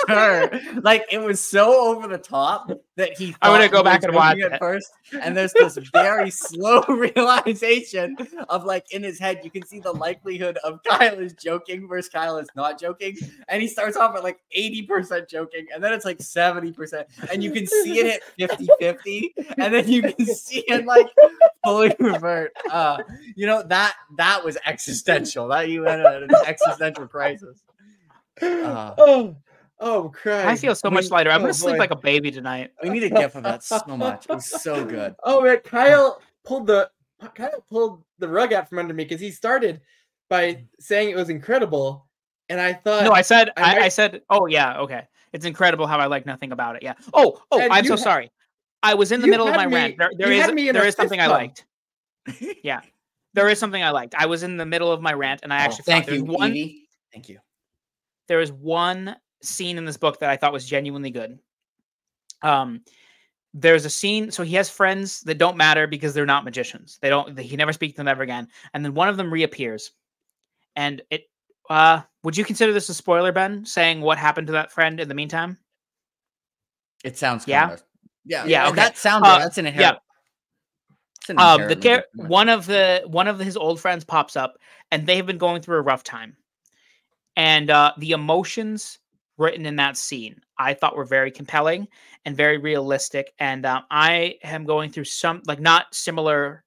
Sure, like it was so over the top that he. I'm gonna go back and watch it first, and there's this very slow realization of like in his head, you can see the likelihood of Kyle is joking versus Kyle is not joking, and he starts off at like 80% joking, and then it's like 70%, and you can see it at 50-50, and then you can see it like fully revert. That was existential. That you had an existential crisis. Oh, crap! I feel so much lighter. I'm gonna sleep like a baby tonight. We need a gif of that so much. It was so good. Oh man, Kyle pulled the rug out from under me because he started by saying it was incredible, and I thought no, I said, oh yeah, okay, it's incredible how I like nothing about it. Yeah. Oh, I'm so sorry. I was in the middle of my rant. There is something I liked. Yeah, there is something I liked. I was in the middle of my rant, and I actually thank you, Evie. Thank you. There is one scene in this book that I thought was genuinely good. There's a scene, so he has friends that don't matter because they're not magicians. He never speaks to them ever again. And then one of them reappears. And would you consider this a spoiler, Ben, saying what happened to that friend in the meantime? It sounds kind of. Yeah. Okay. That sounds that's an inherent. Yeah. One of his old friends pops up, and they have been going through a rough time. And the emotions written in that scene, I thought were very compelling and very realistic. And I am going through some, like, not similar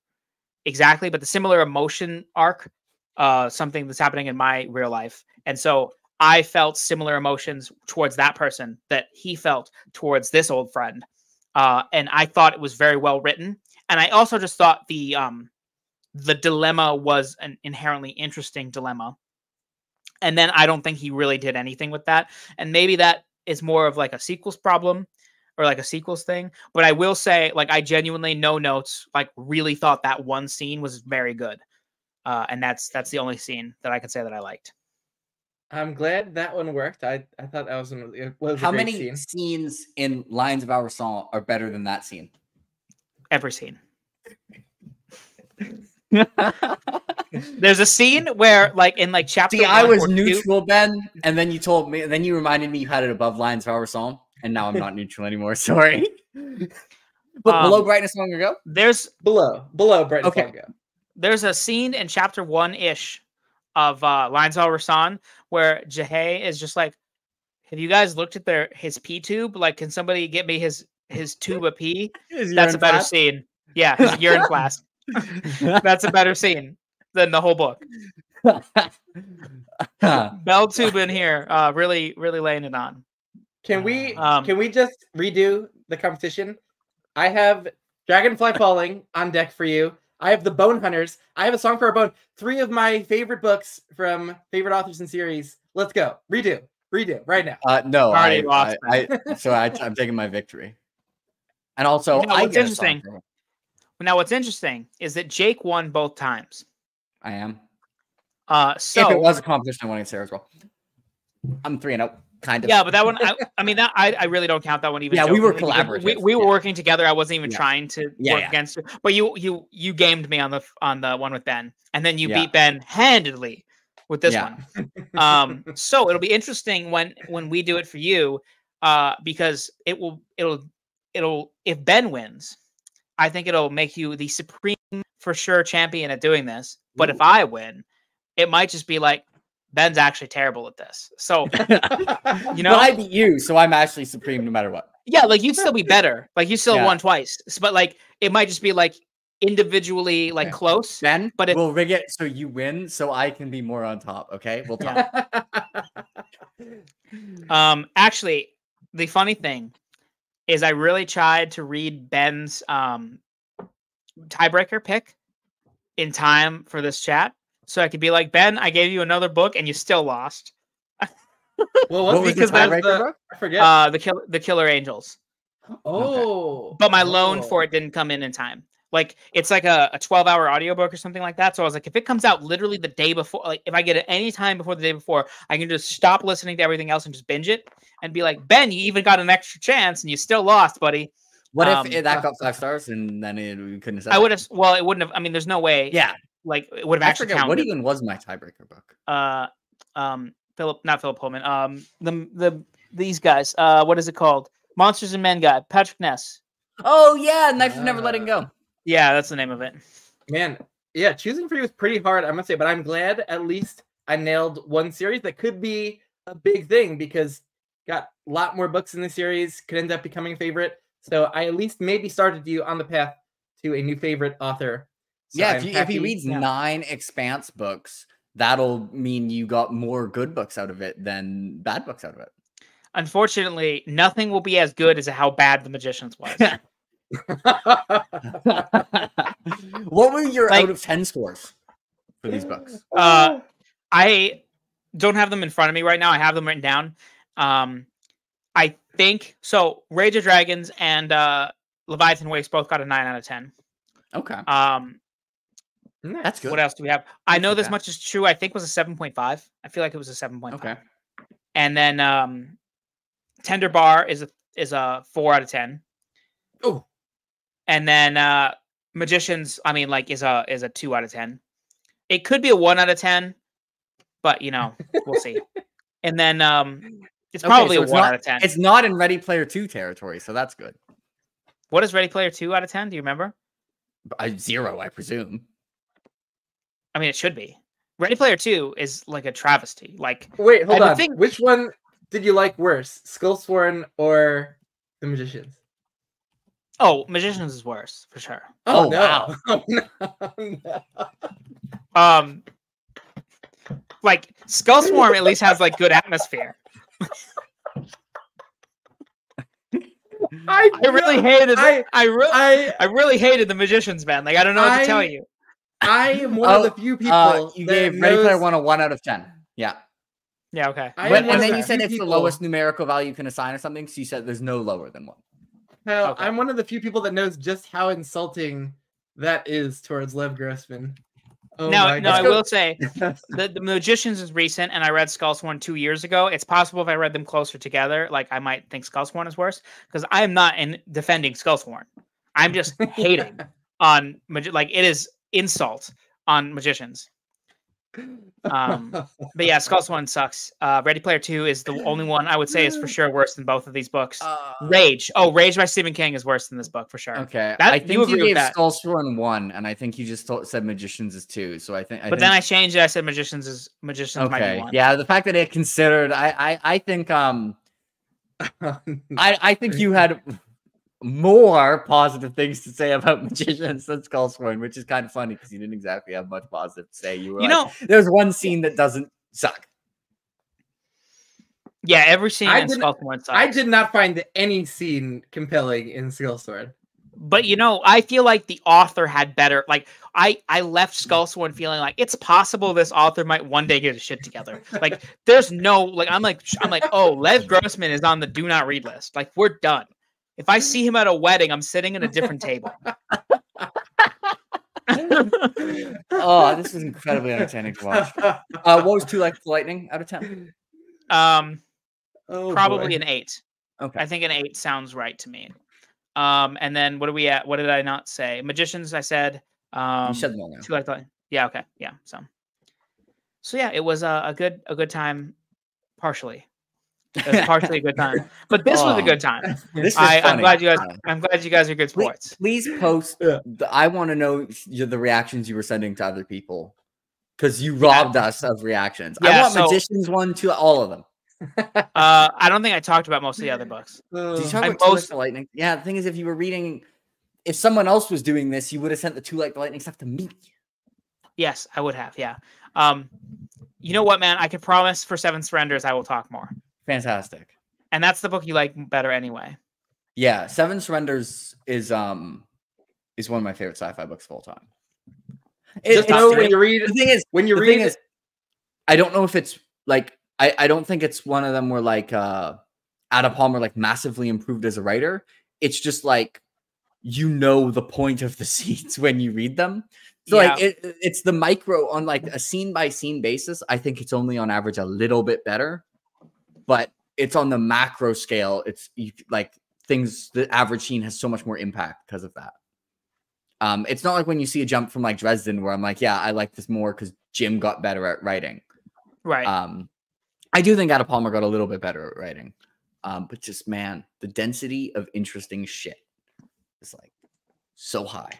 exactly, but the similar emotion arc, something that's happening in my real life. And so I felt similar emotions towards that person that he felt towards this old friend. And I thought it was very well written. And I also just thought the dilemma was an inherently interesting dilemma. And then I don't think he really did anything with that. And maybe that is more of like a sequels problem or like a sequels thing. But I will say, like, I genuinely, no notes, like, really thought that one scene was very good. And that's the only scene that I could say that I liked. I'm glad that one worked. I thought that was it was How a great many scene. scenes in Lines of Our Song are better than that scene? Every scene. There's a scene where, like, in like chapter. See, 1 I was or 2, neutral, Ben, and then you told me, then you reminded me you had it above Lines of Our Song, and now I'm not neutral anymore. Sorry. But below Brightness Longer Go? There's below Brightness Okay. Longer Go. There's a scene in chapter 1-ish of Lines of Rasan where Jahay is just like, have you guys looked at his pee tube? Like, can somebody get me his tube of pee? That's a better flask? scene. Yeah, his urine flask. That's a better scene than the whole book. Bell tube in here, really laying it on. Can we just redo the competition? I have Dragonfly Falling on deck for you. I have the Bone Hunters. I have A Song for a Bone. 3 of my favorite books from favorite authors and series. Let's go. Redo right now. No, Already lost. I'm taking my victory. And also, Now, what's interesting is that Jake won both times. I am. So if it was a competition, I wanted Sarah as well. I'm 3-0, kind of. Yeah, but that one, I really don't count that one even. Yeah, we were collaborative. We were working together. I wasn't even trying to work against you. But you gamed me on the one with Ben, and then you beat Ben handedly with this one. So it'll be interesting when we do it for you, because it'll if Ben wins, I think it'll make you the supreme for sure champion at doing this. But if I win, it might just be like, Ben's actually terrible at this. So, you know, but I beat you, so I'm actually supreme no matter what. Yeah, like you'd still be better. Like you still won twice. But like it might just be like individually like close. Ben, but we'll rig it so you win, so I can be more on top. Okay, we'll talk. Actually, the funny thing is, I really tried to read Ben's tiebreaker pick in time for this chat, so I could be like, Ben, I gave you another book and you still lost. Well, what was the tiebreaker book? I forget. The Killer Angels. Oh, but my loan for it didn't come in time. Like it's like a 12-hour audiobook or something like that. So I was like, if it comes out literally the day before, like if I get it any time before the day before, I can just stop listening to everything else and just binge it and be like, Ben, you even got an extra chance and you still lost, buddy. What if that got 5 stars and then we couldn't have said I would have. Well, it wouldn't have. I mean, there's no way. Yeah. Like it would have actually counted. What even was my tiebreaker book? Not Philip Pullman. These guys. What is it called? Monsters and Men guy. Patrick Ness. Oh yeah, Knife of Never Letting Go. Yeah, that's the name of it. Man, yeah, choosing for you was pretty hard, I must say, but I'm glad at least I nailed one series that could be a big thing because got a lot more books in the series, could end up becoming a favorite. So I at least maybe started you on the path to a new favorite author. So yeah, if he reads 9 Expanse books, that'll mean you got more good books out of it than bad books out of it. Unfortunately, nothing will be as good as how bad The Magicians was. What were your out of 10 scores for these books? I don't have them in front of me right now. I have them written down. I think so. Rage of Dragons and Leviathan Waste both got a 9 out of 10. Okay. That's good. What else do we have? I know this much is true. I think it was a 7.5. I feel like it was a 7.5. Okay. And then Tender Bar is a 4 out of 10. Oh. And then Magicians, I mean, like is a 2 out of 10. It could be a 1 out of 10, but you know, we'll see. And then it's probably a 1 out of 10. It's not in Ready Player 2 territory, so that's good. What is Ready Player 2 out of 10? Do you remember? 0, I presume. I mean, it should be. Ready Player 2 is like a travesty. Like, wait, hold on. Which one did you like worse, Skullsworn or The Magicians? Oh, Magicians is worse for sure. Oh no. Wow. Oh, no. Like Skullsworn at least has like good atmosphere. I really hated The Magicians, man. Like I don't know what to tell you. I am one of the few people you gave Ready Player 1 a 1 out of 10. Yeah. Yeah, okay. And then you said it's the lowest numerical value you can assign or something, so you said there's no lower than 1. Well, I'm one of the few people that knows just how insulting that is towards Lev Grossman. Oh no, my I God. will say the Magicians is recent, and I read Skullsworn 2 years ago. It's possible if I read them closer together, like I might think Skullsworn is worse, because I am not defending Skullsworn. I'm just hating on like it is insult on Magicians. But yeah, Skullsworn sucks. Ready Player 2 is the only one I would say is for sure worse than both of these books. Rage. Oh, Rage by Stephen King is worse than this book for sure. Okay, That, I think you agree with gave that. Skullsworn 1, and I think you just said Magicians is 2. So I think. Then I changed it. I said Magicians might be 1. Yeah, the fact that it considered, I think I think you had more positive things to say about Magicians than Skullsworn, which is kind of funny because you didn't exactly have much positive to say. You were there's one scene that doesn't suck. Yeah, every scene in Skullsworn sucks. I did not find any scene compelling in Skullsworn. But I feel like the author had better. Like I left Skullsworn feeling like it's possible this author might one day get his shit together. Like there's no like I'm like oh, Lev Grossman is on the do not read list. Like we're done. If I see him at a wedding, I'm sitting at a different table. Oh, this is incredibly entertaining to watch. What was 2 Like Lightning out of 10? Probably an 8. Okay, I think an 8 sounds right to me. And then what are we at? What did I not say? Magicians, I said. you said them all now. 2 Like Lightning. Yeah. Okay. Yeah. So yeah, it was a good time. Partially. It was partially a good time, but this was a good time. I'm glad you guys are good sports. Please post. I want to know the reactions you were sending to other people because you robbed us of reactions. I want Magicians 1 to all of them. I don't think I talked about most of the other books. Did you talk about 2 Like the Lightning? Yeah, the thing is, if you were reading, if someone else was doing this, you would have sent the 2 Like the Lightning stuff to me. Yes, I would have. Yeah. You know what, man? I can promise for 7 Surrenders, I will talk more. Fantastic. And that's the book you like better anyway. Yeah, 7 Surrenders is one of my favorite sci-fi books of all time. Just know when you read the thing is, I don't know if it's like I don't think it's one of them where like Adam Palmer like massively improved as a writer. It's just like the point of the scenes when you read them. So like it's the micro on like a scene by scene basis. I think it's only on average a little bit better. But it's on the macro scale. It's like things. The average scene has so much more impact because of that. It's not like when you see a jump from like Dresden, where I'm like, yeah, I like this more because Jim got better at writing. Right. I do think Adam Palmer got a little bit better at writing. But just man, the density of interesting shit is like so high.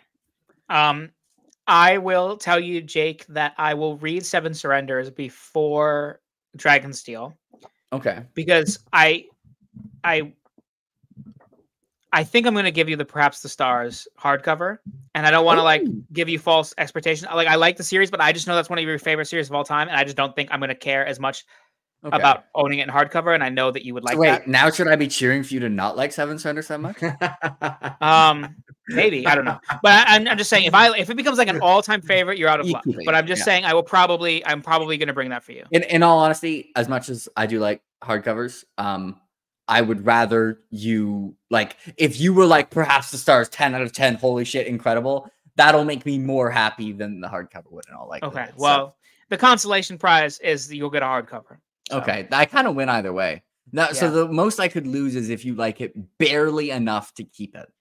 I will tell you, Jake, that I will read 7 Surrenders before Dragonsteel. Okay. Because I think I'm going to give you the Perhaps the Stars hardcover, and I don't want to like give you false expectations. Like I like the series, but I just know that's one of your favorite series of all time, and I just don't think I'm going to care as much about owning it in hardcover. And I know that you would like that. Now should I be cheering for you to not like 7 Surrenders so much? Maybe, I don't know, but I'm just saying if it becomes like an all-time favorite, you're out of luck. But I'm just saying I'm probably going to bring that for you. In all honesty, as much as I do like hardcovers, I would rather you like if you were like Perhaps the Stars 10 out of 10, holy shit, incredible. That'll make me more happy than the hardcover would in all likelihood. Okay, well, the consolation prize is you'll get a hardcover. So. Okay, I kind of win either way. Now, so the most I could lose is if you like it barely enough to keep it.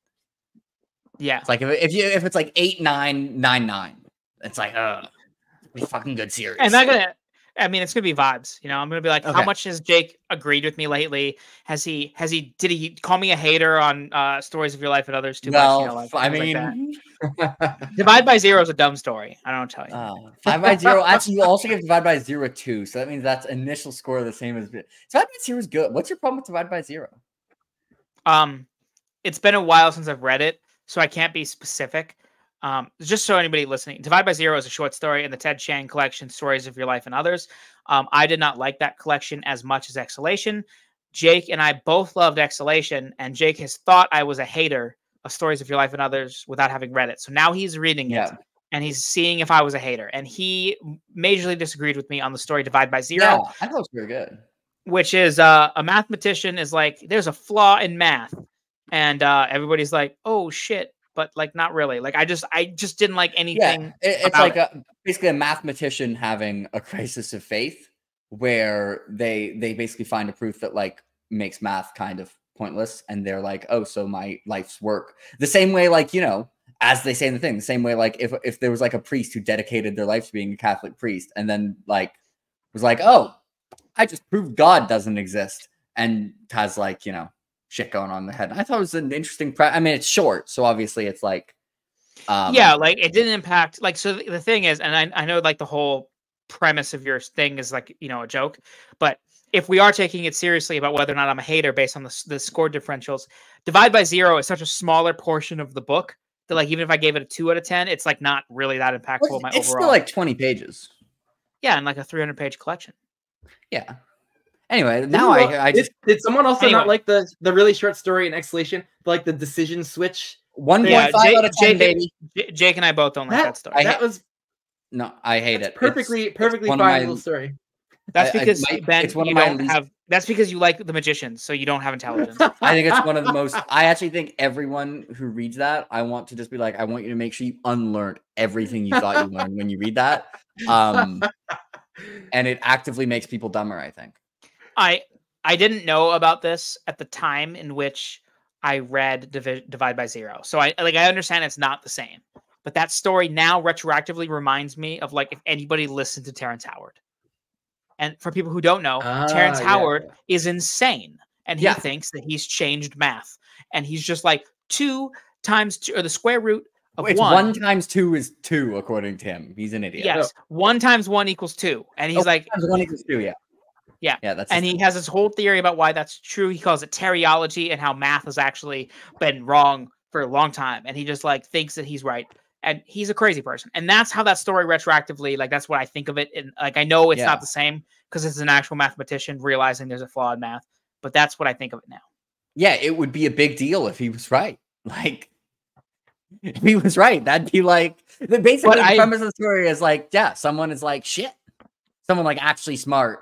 Yeah, it's like if it's like 8-9-9-9, it's like be fucking good series. And it's gonna be vibes. I'm gonna be like, how much has Jake agreed with me lately? Did he call me a hater on Stories of Your Life and Others too much? I mean, Divide by Zero is a dumb story. I don't tell you. 5 by 0. Actually, you also give Divide by 0 2, so that means that's initial score the same as Divide by 0 is good. What's your problem with Divide by 0? It's been a while since I've read it, so I can't be specific. Just so anybody listening, Divide by Zero is a short story in the Ted Chiang collection, Stories of Your Life and Others. I did not like that collection as much as Exhalation. Jake and I both loved Exhalation, and Jake has thought I was a hater of Stories of Your Life and Others without having read it. So now he's reading it, and he's seeing if I was a hater. And he majorly disagreed with me on the story Divide by Zero. Yeah, I thought it was very good. Which is a mathematician is like, there's a flaw in math. And everybody's like, oh, shit. but like not really. Like I just didn't like anything. It's like basically a mathematician having a crisis of faith, where they basically find a proof that like makes math kind of pointless, and they're like, oh, so my life's work. The same way, like, you know, as they say in the thing, the same way, like if there was like a priest who dedicated their life to being a Catholic priest, and then like was like, oh, I just proved God doesn't exist, and has like, you know, shit going on in the head. I thought it was an interesting. I mean, it's short, so obviously it's like, yeah, like it didn't impact. Like, so the thing is, and I know like the whole premise of your thing is like, you know, a joke, but if we are taking it seriously about whether or not I'm a hater based on the score differentials, Divide by Zero is such a smaller portion of the book that like even if I gave it a 2 out of 10, it's like not really that impactful. Well, my it's overall. Still like 20 pages. Yeah, and like a 300-page collection. Yeah. Anyway, now I just did someone also not like the really short story in Exhalation, like the decision switch? 1.5 out of 10, baby. Jake and I both don't like that story. I hate it. Perfectly fine little story. That's because Ben, it's one you of my don't have. That's because you like the magicians, so you don't have intelligence. I think it's one of the most. I actually think everyone who reads that, I want to just be like, I want you to make sure you unlearned everything you thought you learned when you read that. And it actively makes people dumber, I think. I didn't know about this at the time in which I read Divide by Zero, so I understand it's not the same, but that story now retroactively reminds me of like if anybody listened to Terrence Howard. And for people who don't know, Terrence Howard is insane, and he thinks that he's changed math, and he's just like 2 times 2 or the square root of 1. 1 times 2 is 2, according to him. He's an idiot. Yes, 1 times 1 equals 2, and he's like 1 times 1 equals 2. Yeah. That's and he has this whole theory about why that's true. He calls it teriology and how math has actually been wrong for a long time, and he just like thinks that he's right. And he's a crazy person. And that's how that story retroactively, like, that's what I think of it. And like, I know it's not the same because it's an actual mathematician realizing there's a flaw in math, but that's what I think of it now. Yeah, it would be a big deal if he was right. Like, if he was right, that'd be like, basically the premise of the story is like, yeah, someone is like, shit. Someone like actually smart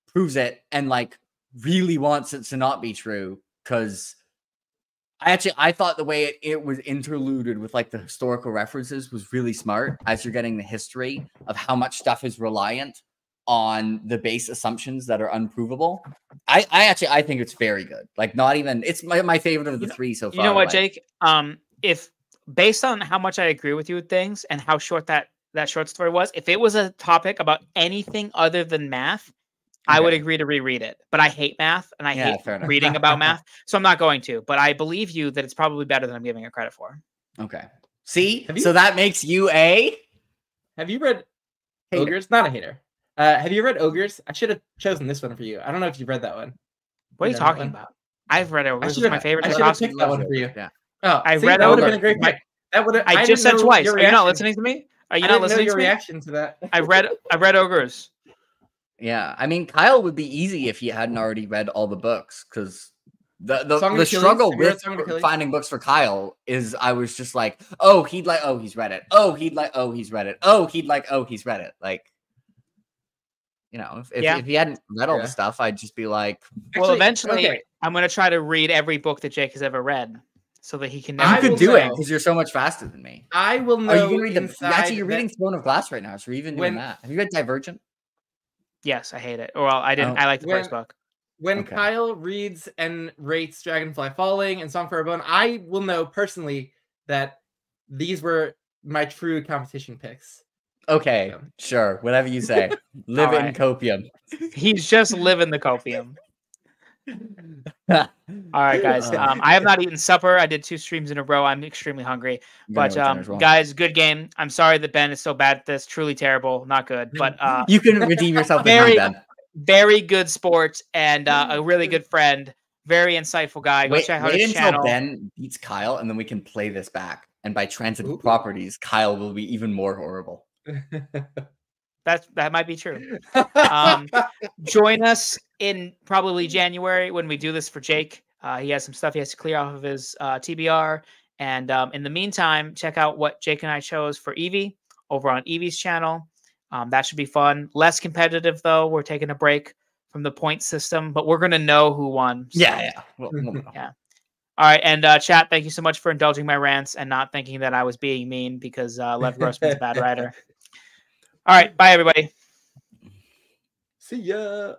proves it and like really wants it to not be true because I thought the way it was interluded with like the historical references was really smart as you're getting the history of how much stuff is reliant on the base assumptions that are unprovable. I think it's very good. Like not even, it's my favorite of the 3 so far. You know what, Jake? If based on how much I agree with you with things and how short that short story was, if it was a topic about anything other than math, I would agree to reread it, but I hate math and I hate reading about math, so I'm not going to. But I believe you that it's probably better than I'm giving it credit for. Okay. See, so that makes you a. Have you read Ogres? Not a hater. Have you read Ogres? I should have chosen this one for you. I don't know if you've read that one. What are you talking about? I've read Ogres. It's my favorite. I should have picked that one for you. Yeah. Oh, I read. That would have been a great pick. That would. I just said twice. Are you not listening to me? Are you not listening to me? Reaction to that. I read Ogres. Yeah, I mean, Kyle would be easy if he hadn't already read all the books, because the struggle with finding books for Kyle is I was just like, oh, he's read it. Oh, he's read it. Oh, he's read it. Like, you know, if he hadn't read all the stuff, I'd just be like, well, eventually I'm going to try to read every book that Jake has ever read so that he can. You could do it because you're so much faster than me. I will know. Are you going to read actually, you're reading Throne of Glass right now, so you're even doing that. Have you read Divergent? Yes, I hate it. Well, I didn't. I like the first book. When Kyle reads and rates Dragonfly Falling and Song for a Bone, I will know personally that these were my true competition picks. Okay, sure. Whatever you say. Live in copium. He's just living the copium. All right, guys. I have not eaten supper. I did 2 streams in a row. I'm extremely hungry. But guys, good game. I'm sorry that Ben is so bad at this. Truly terrible. Not good. But you can redeem yourself. Very good sport and a really good friend. Very insightful guy. Go check out his channel. Until Ben beats Kyle, and then we can play this back. And by transitive properties, Kyle will be even more horrible. That might be true. Join us in probably January when we do this for Jake. He has some stuff he has to clear off of his TBR. And in the meantime, check out what Jake and I chose for Eevee over on Eevee's channel. That should be fun. Less competitive, though. We're taking a break from the point system, but we're going to know who won. So. Yeah. Yeah. All right, and chat, thank you so much for indulging my rants and not thinking that I was being mean because Lev Grossman's a bad writer. All right, bye, everybody. See ya.